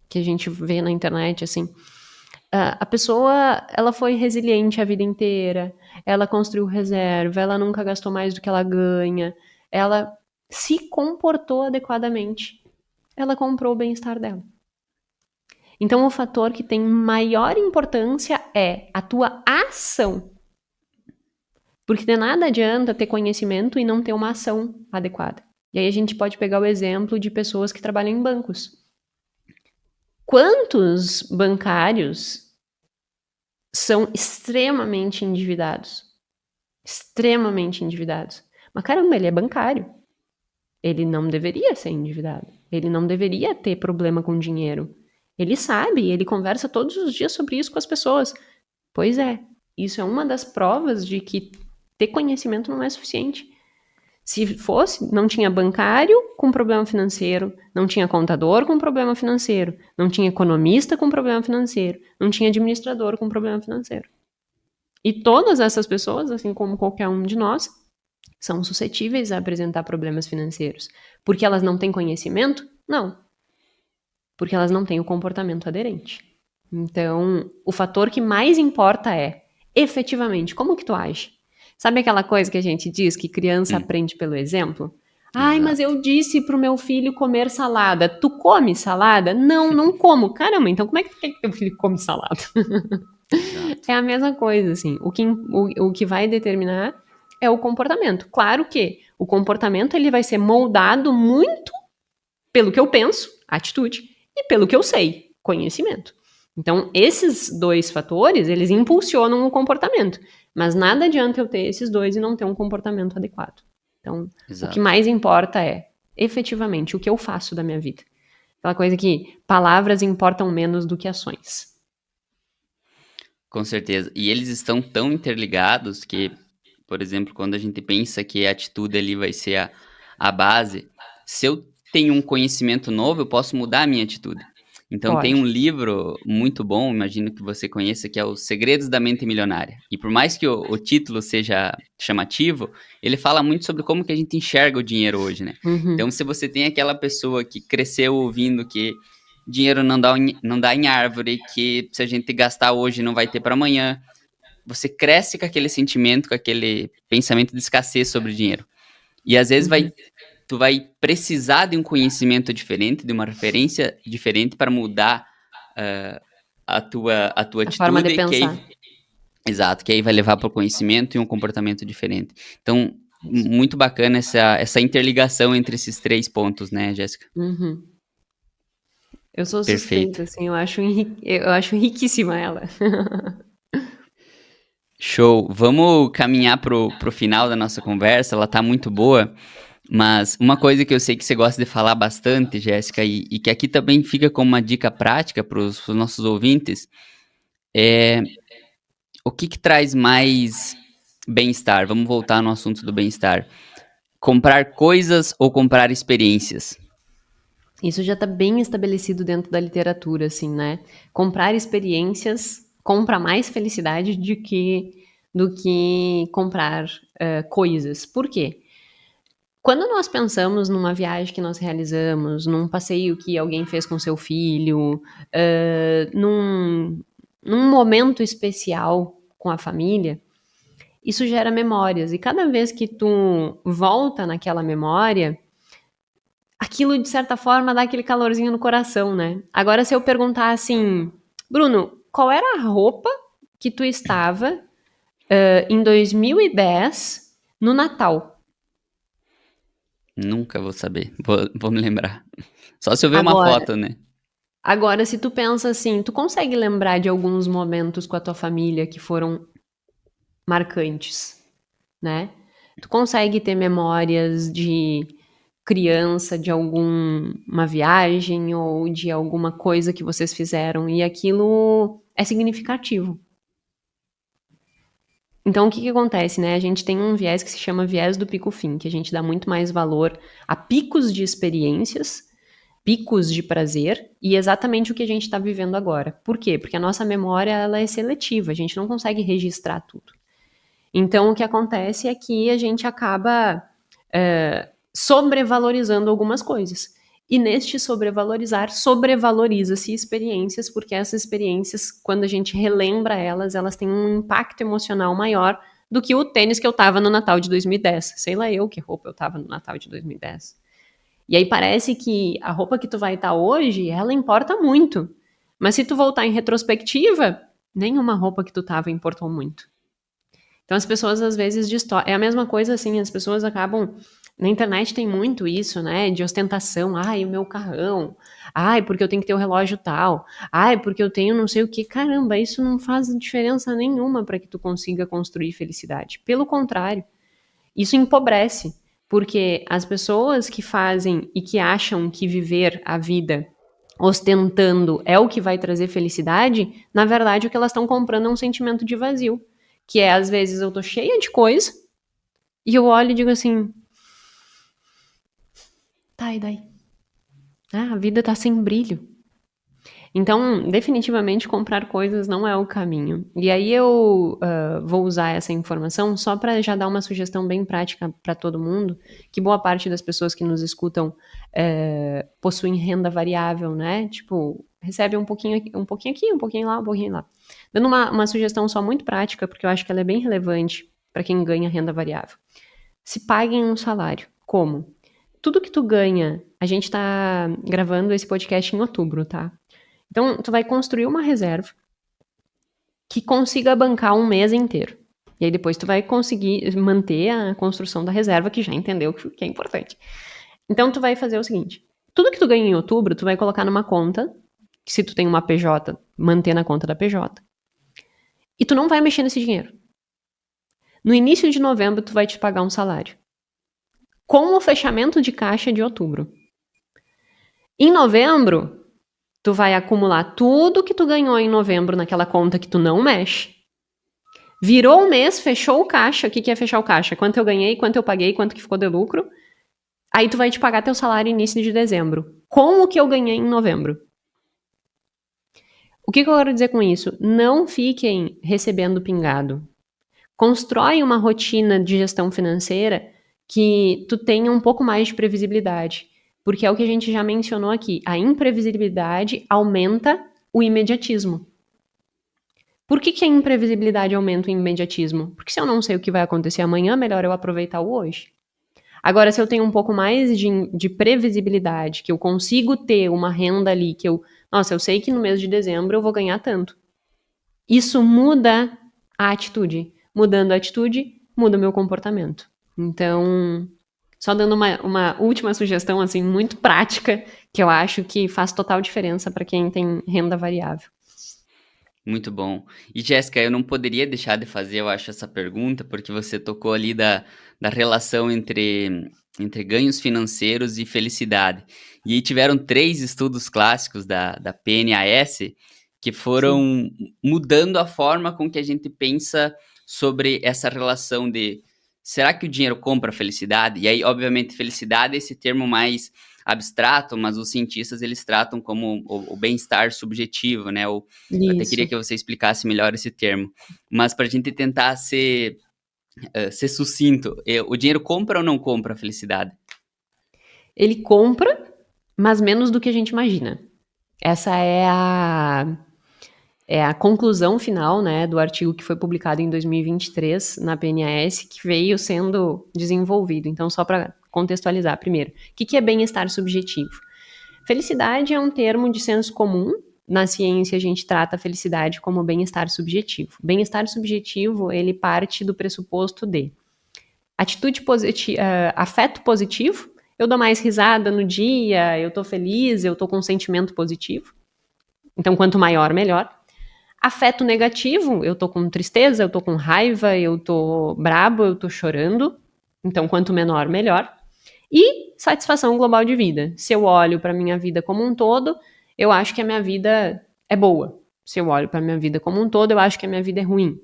Que a gente vê na internet, assim. A pessoa, ela foi resiliente a vida inteira, ela construiu reserva, ela nunca gastou mais do que ela ganha, ela se comportou adequadamente, ela comprou o bem-estar dela. Então, o fator que tem maior importância é a tua ação. Porque de nada adianta ter conhecimento e não ter uma ação adequada. E aí a gente pode pegar o exemplo de pessoas que trabalham em bancos. Quantos bancários são extremamente endividados? Extremamente endividados. Mas caramba, ele é bancário. Ele não deveria ser endividado. Ele não deveria ter problema com dinheiro. Ele sabe, ele conversa todos os dias sobre isso com as pessoas. Pois é, isso é uma das provas de que ter conhecimento não é suficiente. Se fosse, não tinha bancário com problema financeiro, não tinha contador com problema financeiro, não tinha economista com problema financeiro, não tinha administrador com problema financeiro. E todas essas pessoas, assim como qualquer um de nós, são suscetíveis a apresentar problemas financeiros. Porque elas não têm conhecimento? Não. Porque elas não têm o comportamento aderente. Então, o fator que mais importa é, efetivamente, como que tu age? Sabe aquela coisa que a gente diz que criança aprende pelo exemplo? Ai, Exato. mas eu disse pro meu filho comer salada. Tu come salada? Não, não como. Caramba, então como é que tu quer que teu filho come salada? Exato. É a mesma coisa, assim. O que vai determinar é o comportamento. Claro que o comportamento ele vai ser moldado muito pelo que eu penso, atitude, e pelo que eu sei, conhecimento. Então, esses dois fatores, eles impulsionam o comportamento. Mas nada adianta eu ter esses dois e não ter um comportamento adequado. Então, o que Exato. mais importa é, efetivamente, o que eu faço da minha vida. Aquela coisa que palavras importam menos do que ações. Com certeza. E eles estão tão interligados que, por exemplo, quando a gente pensa que a atitude ali vai ser a base, se eu tenho um conhecimento novo, eu posso mudar a minha atitude. Então tem um Pode. livro muito bom, imagino que você conheça, que é Os Segredos da Mente Milionária. E por mais que o título seja chamativo, ele fala muito sobre como que a gente enxerga o dinheiro hoje, né? Uhum. Então se você tem aquela pessoa que cresceu ouvindo que dinheiro não dá em árvore, que se a gente gastar hoje não vai ter para amanhã, você cresce com aquele sentimento, com aquele pensamento de escassez sobre o dinheiro. E às vezes Uhum. tu vai precisar de um conhecimento diferente, de uma referência diferente para mudar a tua A forma de atitude, que pensar. aí, exato, que aí vai levar para o conhecimento e um comportamento diferente. Então, muito bacana essa interligação entre esses 3 pontos, né, Jéssica? Uhum. Eu sou Perfeito. suspeita, assim, eu acho riquíssima ela. Show. Vamos caminhar pro final da nossa conversa, ela tá muito boa, mas uma coisa que eu sei que você gosta de falar bastante, Jéssica, e que aqui também fica como uma dica prática para os nossos ouvintes, é o que traz mais bem-estar? Vamos voltar no assunto do bem-estar. Comprar coisas ou comprar experiências? Isso já está bem estabelecido dentro da literatura, assim, né? Comprar experiências compra mais felicidade do que comprar coisas. Por quê? Quando nós pensamos numa viagem que nós realizamos, num passeio que alguém fez com seu filho, num momento especial com a família, isso gera memórias. E cada vez que tu volta naquela memória, aquilo, de certa forma, dá aquele calorzinho no coração, né? Agora, se eu perguntar assim, Bruno, qual era a roupa que tu estava em 2010 no Natal? Nunca vou saber. Vou me lembrar. Só se eu ver uma Agora, foto, né? agora, se tu pensa assim, tu consegue lembrar de alguns momentos com a tua família que foram marcantes, né? Tu consegue ter memórias de criança, de alguma viagem ou de alguma coisa que vocês fizeram e aquilo é significativo. Então, o que que acontece, né? A gente tem um viés que se chama viés do pico-fim, que a gente dá muito mais valor a picos de experiências, picos de prazer e exatamente o que a gente está vivendo agora. Por quê? Porque a nossa memória ela é seletiva, a gente não consegue registrar tudo. Então, o que acontece é que a gente acaba sobrevalorizando algumas coisas. E neste sobrevalorizar, sobrevaloriza-se experiências, porque essas experiências, quando a gente relembra elas, elas têm um impacto emocional maior do que o tênis que eu tava no Natal de 2010. Sei lá eu que roupa eu tava no Natal de 2010. E aí parece que a roupa que tu vai estar hoje, ela importa muito. Mas se tu voltar em retrospectiva, nenhuma roupa que tu tava importou muito. Então as pessoas às vezes distorcem. É a mesma coisa assim, as pessoas acabam... Na internet tem muito isso, né? De ostentação. Ai, o meu carrão. Ai, porque eu tenho que ter o relógio tal. Ai, porque eu tenho não sei o que. Caramba, isso não faz diferença nenhuma para que tu consiga construir felicidade. Pelo contrário, isso empobrece. Porque as pessoas que fazem e que acham que viver a vida ostentando é o que vai trazer felicidade, na verdade o que elas estão comprando é um sentimento de vazio. Que é, às vezes, eu tô cheia de coisa e eu olho e digo assim... Tá, e daí? Ah, a vida tá sem brilho. Então, definitivamente, comprar coisas não é o caminho. E aí eu vou usar essa informação só para já dar uma sugestão bem prática para todo mundo, que boa parte das pessoas que nos escutam possuem renda variável, né? Tipo, recebe um pouquinho aqui, um pouquinho lá, um pouquinho lá. Dando uma sugestão só muito prática, porque eu acho que ela é bem relevante para quem ganha renda variável. Se paguem um salário. Como? Tudo que tu ganha, a gente tá gravando esse podcast em outubro, tá? Então, tu vai construir uma reserva que consiga bancar um mês inteiro. E aí depois tu vai conseguir manter a construção da reserva, que já entendeu que é importante. Então, tu vai fazer o seguinte. Tudo que tu ganha em outubro, tu vai colocar numa conta, que se tu tem uma PJ, manter na conta da PJ. E tu não vai mexer nesse dinheiro. No início de novembro, tu vai te pagar um salário. Com o fechamento de caixa de outubro. Em novembro, tu vai acumular tudo que tu ganhou em novembro naquela conta que tu não mexe. Virou o mês, fechou o caixa. O que é fechar o caixa? Quanto eu ganhei, quanto eu paguei, quanto que ficou de lucro. Aí tu vai te pagar teu salário início de dezembro. Com o que eu ganhei em novembro. O que eu quero dizer com isso? Não fiquem recebendo pingado. Constrói uma rotina de gestão financeira que tu tenha um pouco mais de previsibilidade. Porque é o que a gente já mencionou aqui. A imprevisibilidade aumenta o imediatismo. Por que a imprevisibilidade aumenta o imediatismo? Porque se eu não sei o que vai acontecer amanhã, melhor eu aproveitar o hoje. Agora, se eu tenho um pouco mais de previsibilidade, que eu consigo ter uma renda ali, que eu sei que no mês de dezembro eu vou ganhar tanto. Isso muda a atitude. Mudando a atitude, muda o meu comportamento. Então, só dando uma última sugestão, assim, muito prática, que eu acho que faz total diferença para quem tem renda variável. Muito bom. E, Jéssica, eu não poderia deixar de fazer, eu acho, essa pergunta, porque você tocou ali da relação entre ganhos financeiros e felicidade. E aí tiveram 3 estudos clássicos da PNAS que foram mudando a forma com que a gente pensa sobre essa relação de será que o dinheiro compra a felicidade? E aí, obviamente, felicidade é esse termo mais abstrato, mas os cientistas eles tratam como o bem-estar subjetivo, né? Eu até queria que você explicasse melhor esse termo. Mas para a gente tentar ser sucinto, o dinheiro compra ou não compra a felicidade? Ele compra, mas menos do que a gente imagina. Essa é a conclusão final, né, do artigo que foi publicado em 2023 na PNAS, que veio sendo desenvolvido. Então, só para contextualizar primeiro. O que é bem-estar subjetivo? Felicidade é um termo de senso comum. Na ciência, a gente trata a felicidade como bem-estar subjetivo. Bem-estar subjetivo, ele parte do pressuposto de atitude positiva, afeto positivo. Eu dou mais risada no dia, eu tô feliz, eu tô com um sentimento positivo. Então, quanto maior, melhor. Afeto negativo, eu tô com tristeza, eu tô com raiva, eu tô brabo, eu tô chorando. Então, quanto menor, melhor. E satisfação global de vida. Se eu olho para minha vida como um todo, eu acho que a minha vida é boa. Se eu olho para minha vida como um todo, eu acho que a minha vida é ruim.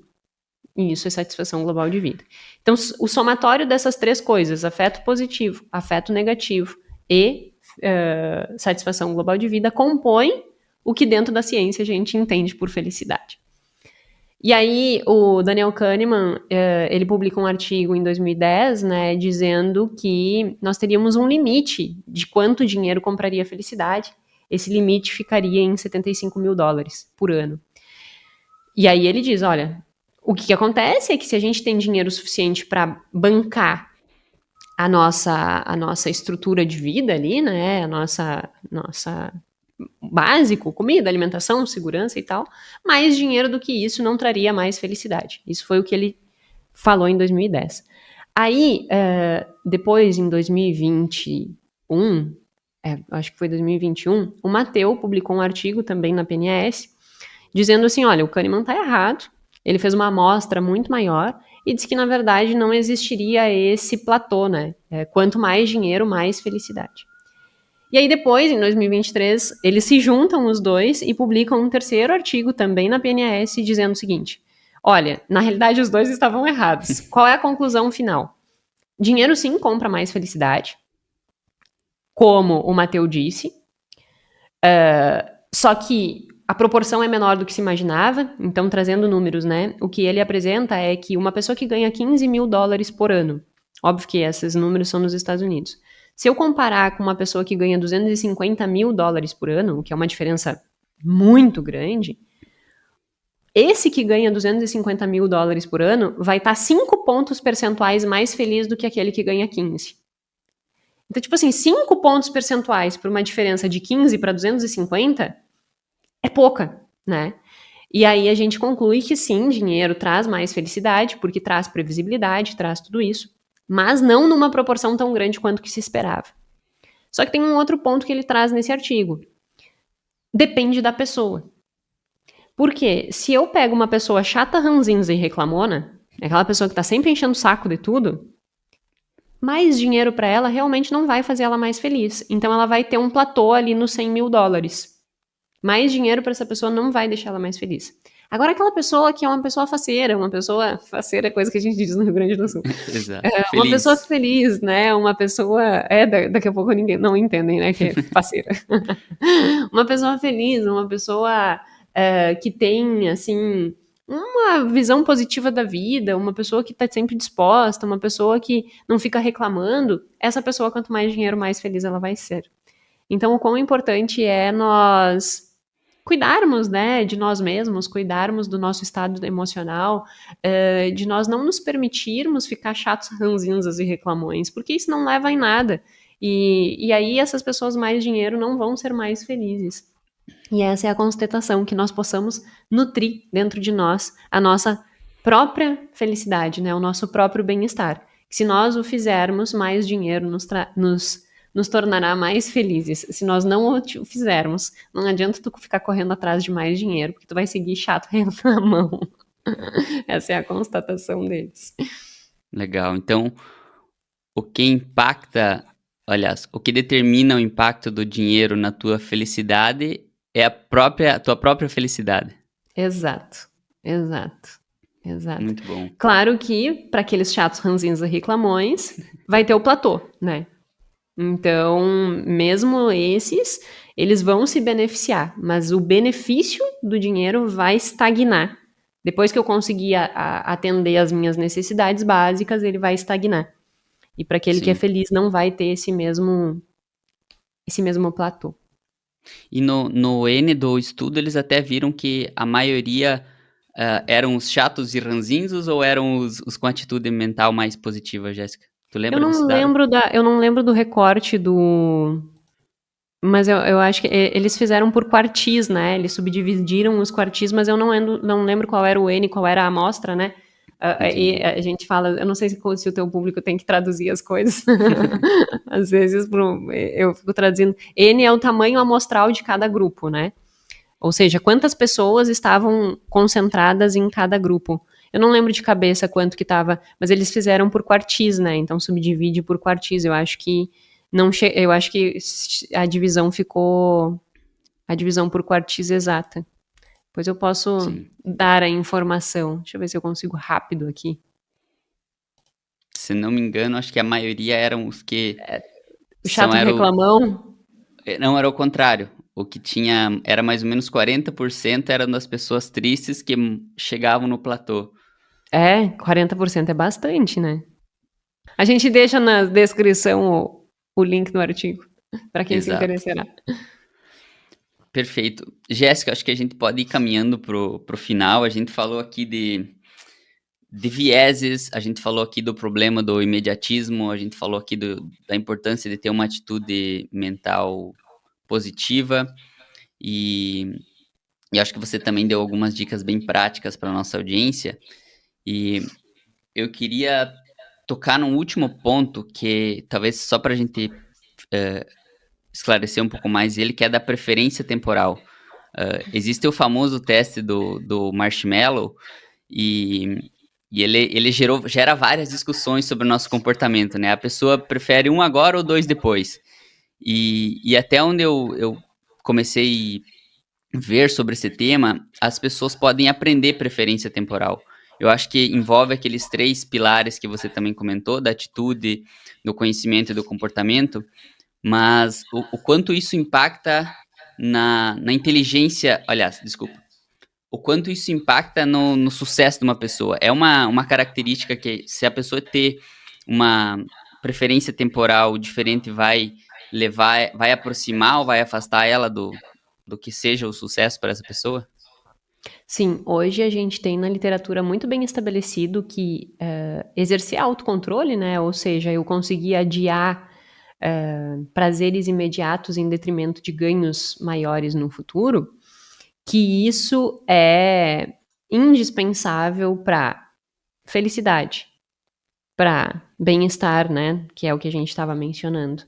E isso é satisfação global de vida. Então, o somatório dessas 3 coisas, afeto positivo, afeto negativo e satisfação global de vida, compõe o que dentro da ciência a gente entende por felicidade. E aí, o Daniel Kahneman, ele publica um artigo em 2010, né, dizendo que nós teríamos um limite de quanto dinheiro compraria felicidade. Esse limite ficaria em $75 mil por ano. E aí ele diz, olha, o que acontece é que se a gente tem dinheiro suficiente para bancar a nossa estrutura de vida ali, né, a nossa básico, comida, alimentação, segurança e tal, mais dinheiro do que isso não traria mais felicidade. Isso foi o que ele falou em 2010. Aí, depois, em 2021, acho que foi 2021, o Matteo publicou um artigo também na PNAS, dizendo assim, olha, o Kahneman está errado, ele fez uma amostra muito maior e disse que, na verdade, não existiria esse platô, né? Quanto mais dinheiro, mais felicidade. E aí depois, em 2023, eles se juntam os dois e publicam um terceiro artigo também na PNAS dizendo o seguinte, olha, na realidade os dois estavam errados. Qual é a conclusão final? Dinheiro sim compra mais felicidade, como o Matteo disse, só que a proporção é menor do que se imaginava, então trazendo números, né? O que ele apresenta é que uma pessoa que ganha $15 mil por ano, óbvio que esses números são nos Estados Unidos, se eu comparar com uma pessoa que ganha $250 mil por ano, o que é uma diferença muito grande, esse que ganha $250 mil por ano vai estar 5 pontos percentuais mais feliz do que aquele que ganha 15. Então, tipo assim, 5 pontos percentuais por uma diferença de 15 para 250 é pouca, né? E aí a gente conclui que sim, dinheiro traz mais felicidade, porque traz previsibilidade, traz tudo isso, mas não numa proporção tão grande quanto que se esperava. Só que tem um outro ponto que ele traz nesse artigo. Depende da pessoa. Porque se eu pego uma pessoa chata, ranzinza e reclamona, aquela pessoa que tá sempre enchendo o saco de tudo, mais dinheiro para ela realmente não vai fazer ela mais feliz. Então ela vai ter um platô ali nos $100 mil. Mais dinheiro para essa pessoa não vai deixar ela mais feliz. Agora aquela pessoa que é uma pessoa faceira é coisa que a gente diz no Rio Grande do Sul. Exato. Uma pessoa feliz, né? Uma pessoa, daqui a pouco ninguém não entendem, né, que é faceira. Uma pessoa feliz, uma pessoa que tem, assim, uma visão positiva da vida, uma pessoa que tá sempre disposta, uma pessoa que não fica reclamando, essa pessoa, quanto mais dinheiro, mais feliz ela vai ser. Então, o quão importante é nós cuidarmos, né, de nós mesmos, cuidarmos do nosso estado emocional, de nós não nos permitirmos ficar chatos, ranzinzas e reclamões, porque isso não leva em nada. E aí essas pessoas mais dinheiro não vão ser mais felizes. E essa é a constatação, que nós possamos nutrir dentro de nós a nossa própria felicidade, né, o nosso próprio bem-estar. Se nós o fizermos, mais dinheiro nos tornará mais felizes. Se nós não o fizermos, não adianta tu ficar correndo atrás de mais dinheiro, porque tu vai seguir chato na mão. Essa é a constatação deles. Legal. Então, o que impacta, aliás, o que determina o impacto do dinheiro na tua felicidade é a tua própria felicidade. Exato. Muito bom. Claro que, para aqueles chatos, ranzinhos e reclamões, vai ter o platô, né? Então, mesmo esses, eles vão se beneficiar, mas o benefício do dinheiro vai estagnar. Depois que eu conseguir atender as minhas necessidades básicas, ele vai estagnar. E para aquele que é feliz, não vai ter esse mesmo platô. E no N do estudo, eles até viram que a maioria eram os chatos e ranzinzos ou eram os com atitude mental mais positiva, Jéssica? Tu lembra desse dado? Eu não lembro do recorte do... Mas eu acho que eles fizeram por quartis, né? Eles subdividiram os quartis, mas eu não lembro qual era o N, qual era a amostra, né? E a gente fala... Eu não sei se o teu público tem que traduzir as coisas. Às vezes eu fico traduzindo. N é o tamanho amostral de cada grupo, né? Ou seja, quantas pessoas estavam concentradas em cada grupo. Eu não lembro de cabeça quanto que estava, mas eles fizeram por quartis, né? Então subdivide por quartis. Eu acho que a divisão por quartis exata. Depois eu posso dar a informação. Deixa eu ver se eu consigo rápido aqui. Se não me engano, acho que a maioria eram os que... O chato reclamão? Não, era o contrário. O que tinha era mais ou menos 40% eram das pessoas tristes que chegavam no platô. 40% é bastante, né? A gente deixa na descrição o link do artigo, para quem se interessará. Perfeito. Jéssica, acho que a gente pode ir caminhando pro final. A gente falou aqui de vieses, a gente falou aqui do problema do imediatismo, a gente falou aqui da importância de ter uma atitude mental positiva. E, e acho que você também deu algumas dicas bem práticas para nossa audiência. E eu queria tocar num último ponto que talvez só para a gente esclarecer um pouco mais ele, que é da preferência temporal. Existe o famoso teste do marshmallow e, e ele gera várias discussões sobre o nosso comportamento, né? A pessoa prefere um agora ou dois depois. E até onde eu comecei a ver sobre esse tema, as pessoas podem aprender preferência temporal. Eu acho que envolve aqueles 3 pilares que você também comentou, da atitude, do conhecimento e do comportamento, mas o quanto isso impacta na inteligência, aliás, desculpa, o quanto isso impacta no sucesso de uma pessoa. É uma característica que, se a pessoa ter uma preferência temporal diferente, vai aproximar ou vai afastar ela do que seja o sucesso para essa pessoa? Sim, hoje a gente tem na literatura muito bem estabelecido que exercer autocontrole, né? Ou seja, eu conseguir adiar prazeres imediatos em detrimento de ganhos maiores no futuro, que isso é indispensável para felicidade, para bem-estar, né? Que é o que a gente estava mencionando,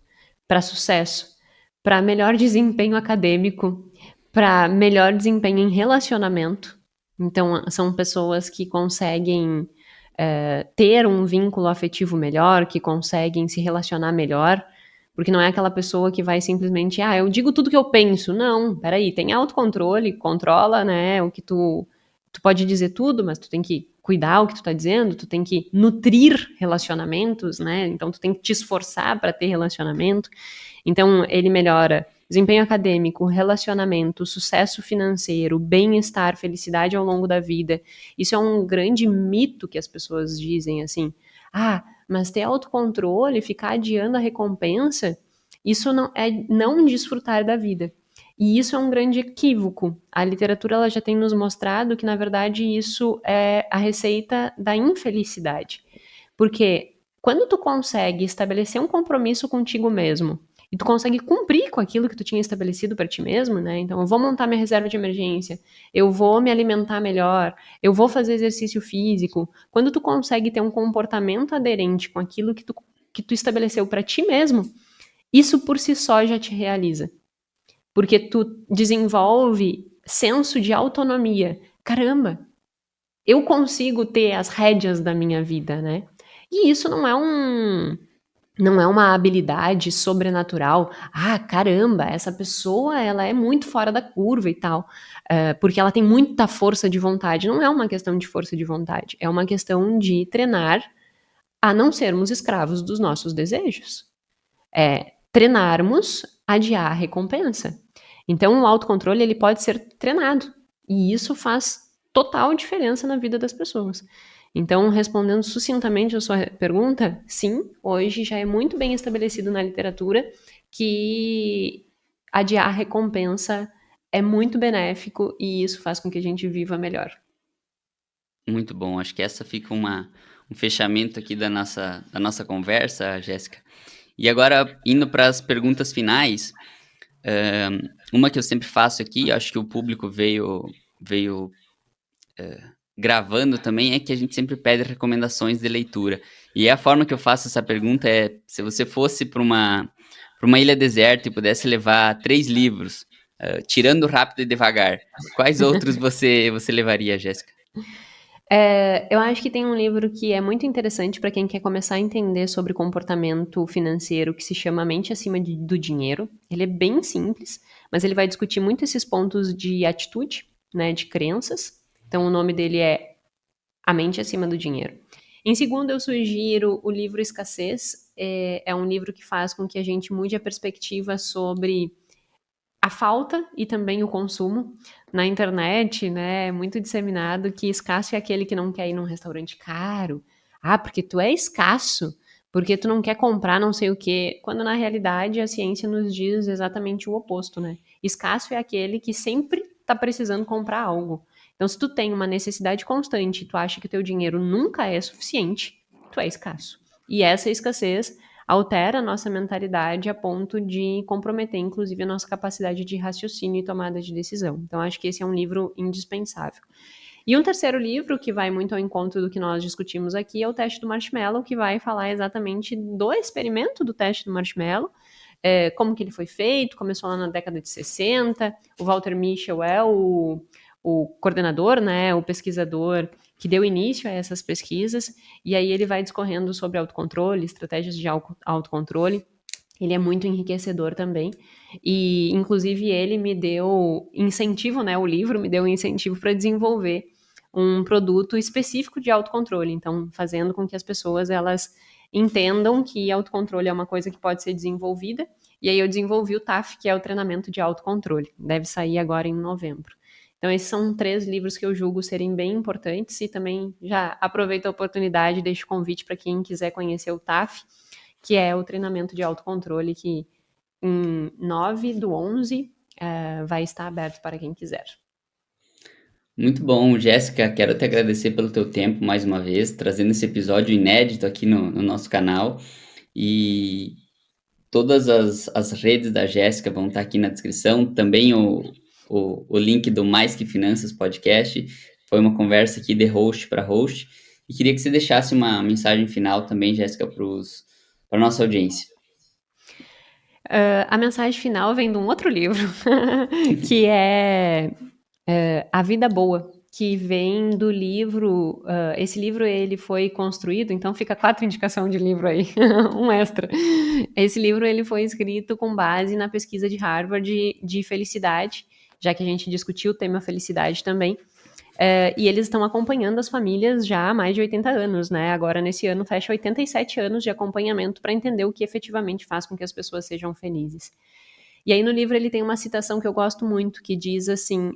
para sucesso, para melhor desempenho acadêmico, para melhor desempenho em relacionamento. Então, são pessoas que conseguem ter um vínculo afetivo melhor, que conseguem se relacionar melhor, porque não é aquela pessoa que vai simplesmente, eu digo tudo que eu penso. Não, peraí, tem autocontrole, controla, né, o que tu pode dizer tudo, mas tu tem que cuidar o que tu tá dizendo, tu tem que nutrir relacionamentos, né, então tu tem que te esforçar para ter relacionamento. Então, ele melhora desempenho acadêmico, relacionamento, sucesso financeiro, bem-estar, felicidade ao longo da vida. Isso é um grande mito que as pessoas dizem assim: mas ter autocontrole, ficar adiando a recompensa, isso não é não desfrutar da vida. E isso é um grande equívoco. A literatura ela já tem nos mostrado que, na verdade, isso é a receita da infelicidade. Porque quando tu consegue estabelecer um compromisso contigo mesmo, e tu consegue cumprir com aquilo que tu tinha estabelecido para ti mesmo, né? Então, eu vou montar minha reserva de emergência, eu vou me alimentar melhor, eu vou fazer exercício físico. Quando tu consegue ter um comportamento aderente com aquilo que tu estabeleceu para ti mesmo, isso por si só já te realiza. Porque tu desenvolve senso de autonomia. Caramba, eu consigo ter as rédeas da minha vida, né? E isso não é uma habilidade sobrenatural. Caramba, essa pessoa ela é muito fora da curva e tal, porque ela tem muita força de vontade. Não é uma questão de força de vontade, é uma questão de treinar a não sermos escravos dos nossos desejos. Treinarmos a adiar a recompensa. Então, o autocontrole ele pode ser treinado e isso faz total diferença na vida das pessoas. Então, respondendo sucintamente a sua pergunta, sim, hoje já é muito bem estabelecido na literatura que adiar a recompensa é muito benéfico e isso faz com que a gente viva melhor. Muito bom. Acho que essa fica um fechamento aqui da nossa conversa, Jéssica. E agora, indo para as perguntas finais, uma que eu sempre faço aqui, acho que o público veio gravando também, é que a gente sempre pede recomendações de leitura. E a forma que eu faço essa pergunta é, se você fosse para uma ilha deserta e pudesse levar 3 livros, tirando Rápido e Devagar, quais outros você levaria, Jéssica? Eu acho que tem um livro que é muito interessante para quem quer começar a entender sobre comportamento financeiro, que se chama Mente Acima do Dinheiro. Ele é bem simples, mas ele vai discutir muito esses pontos de atitude, né, de crenças. Então, o nome dele é A Mente Acima do Dinheiro. Em segundo, eu sugiro o livro Escassez. É um livro que faz com que a gente mude a perspectiva sobre a falta e também o consumo. Na internet, né, é muito disseminado que escasso é aquele que não quer ir num restaurante caro. Porque tu é escasso, porque tu não quer comprar não sei o quê. Quando na realidade a ciência nos diz exatamente o oposto, né? Escasso é aquele que sempre tá precisando comprar algo. Então, se tu tem uma necessidade constante e tu acha que o teu dinheiro nunca é suficiente, tu é escasso. E essa escassez altera a nossa mentalidade a ponto de comprometer, inclusive, a nossa capacidade de raciocínio e tomada de decisão. Então, acho que esse é um livro indispensável. E um terceiro livro, que vai muito ao encontro do que nós discutimos aqui, é o Teste do Marshmallow, que vai falar exatamente do experimento do teste do marshmallow, como que ele foi feito, começou lá na década de 60, o Walter Mischel é o coordenador, né, o pesquisador que deu início a essas pesquisas, e aí ele vai discorrendo sobre autocontrole, estratégias de autocontrole. Ele é muito enriquecedor também, e inclusive ele me deu incentivo, né, o livro me deu incentivo para desenvolver um produto específico de autocontrole, então fazendo com que as pessoas elas entendam que autocontrole é uma coisa que pode ser desenvolvida, e aí eu desenvolvi o TAF, que é o treinamento de autocontrole, deve sair agora em novembro. Então esses são 3 livros que eu julgo serem bem importantes, e também já aproveito a oportunidade e deixo o convite para quem quiser conhecer o TAF, que é o treinamento de autocontrole, que em 9/11 vai estar aberto para quem quiser. Muito bom, Jéssica, quero te agradecer pelo teu tempo mais uma vez, trazendo esse episódio inédito aqui no nosso canal. E todas as redes da Jéssica vão estar aqui na descrição, também o link do Mais Que Finanças podcast. Foi uma conversa aqui de host para host. E queria que você deixasse uma mensagem final também, Jéssica, para a nossa audiência. A mensagem final vem de um outro livro, que é A Vida Boa, que vem do livro, esse livro ele foi construído, então fica 4 indicações de livro aí, um extra. Esse livro ele foi escrito com base na pesquisa de Harvard de felicidade, já que a gente discutiu o tema felicidade também, e eles estão acompanhando as famílias já há mais de 80 anos, né? Agora, nesse ano, fecha 87 anos de acompanhamento para entender o que efetivamente faz com que as pessoas sejam felizes. E aí no livro ele tem uma citação que eu gosto muito, que diz assim,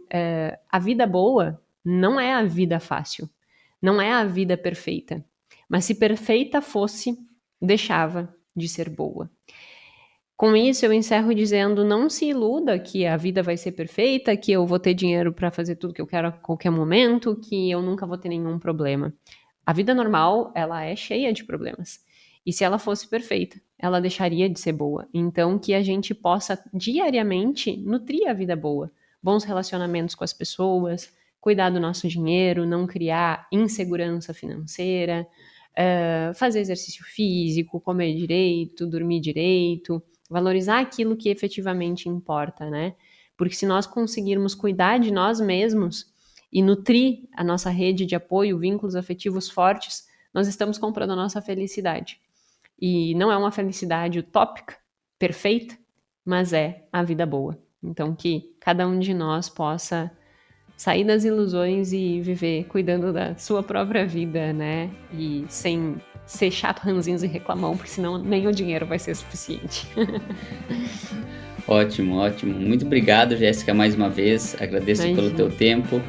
a vida boa não é a vida fácil, não é a vida perfeita, mas se perfeita fosse, deixava de ser boa. Com isso eu encerro dizendo, não se iluda que a vida vai ser perfeita, que eu vou ter dinheiro para fazer tudo que eu quero a qualquer momento, que eu nunca vou ter nenhum problema. A vida normal, ela é cheia de problemas. E se ela fosse perfeita, ela deixaria de ser boa. Então, que a gente possa diariamente nutrir a vida boa. Bons relacionamentos com as pessoas, cuidar do nosso dinheiro, não criar insegurança financeira, fazer exercício físico, comer direito, dormir direito, valorizar aquilo que efetivamente importa, né? Porque se nós conseguirmos cuidar de nós mesmos e nutrir a nossa rede de apoio, vínculos afetivos fortes, nós estamos comprando a nossa felicidade. E não é uma felicidade utópica, perfeita, mas é a vida boa. Então, que cada um de nós possa sair das ilusões e viver cuidando da sua própria vida, né? E sem ser chato, ranzinhos e reclamão, porque senão nem o dinheiro vai ser suficiente. Ótimo, ótimo. Muito obrigado, Jéssica, mais uma vez. Agradeço pelo teu tempo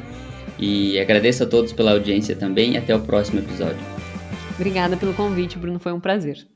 e agradeço a todos pela audiência também. Até o próximo episódio. Obrigada pelo convite, Bruno. Foi um prazer.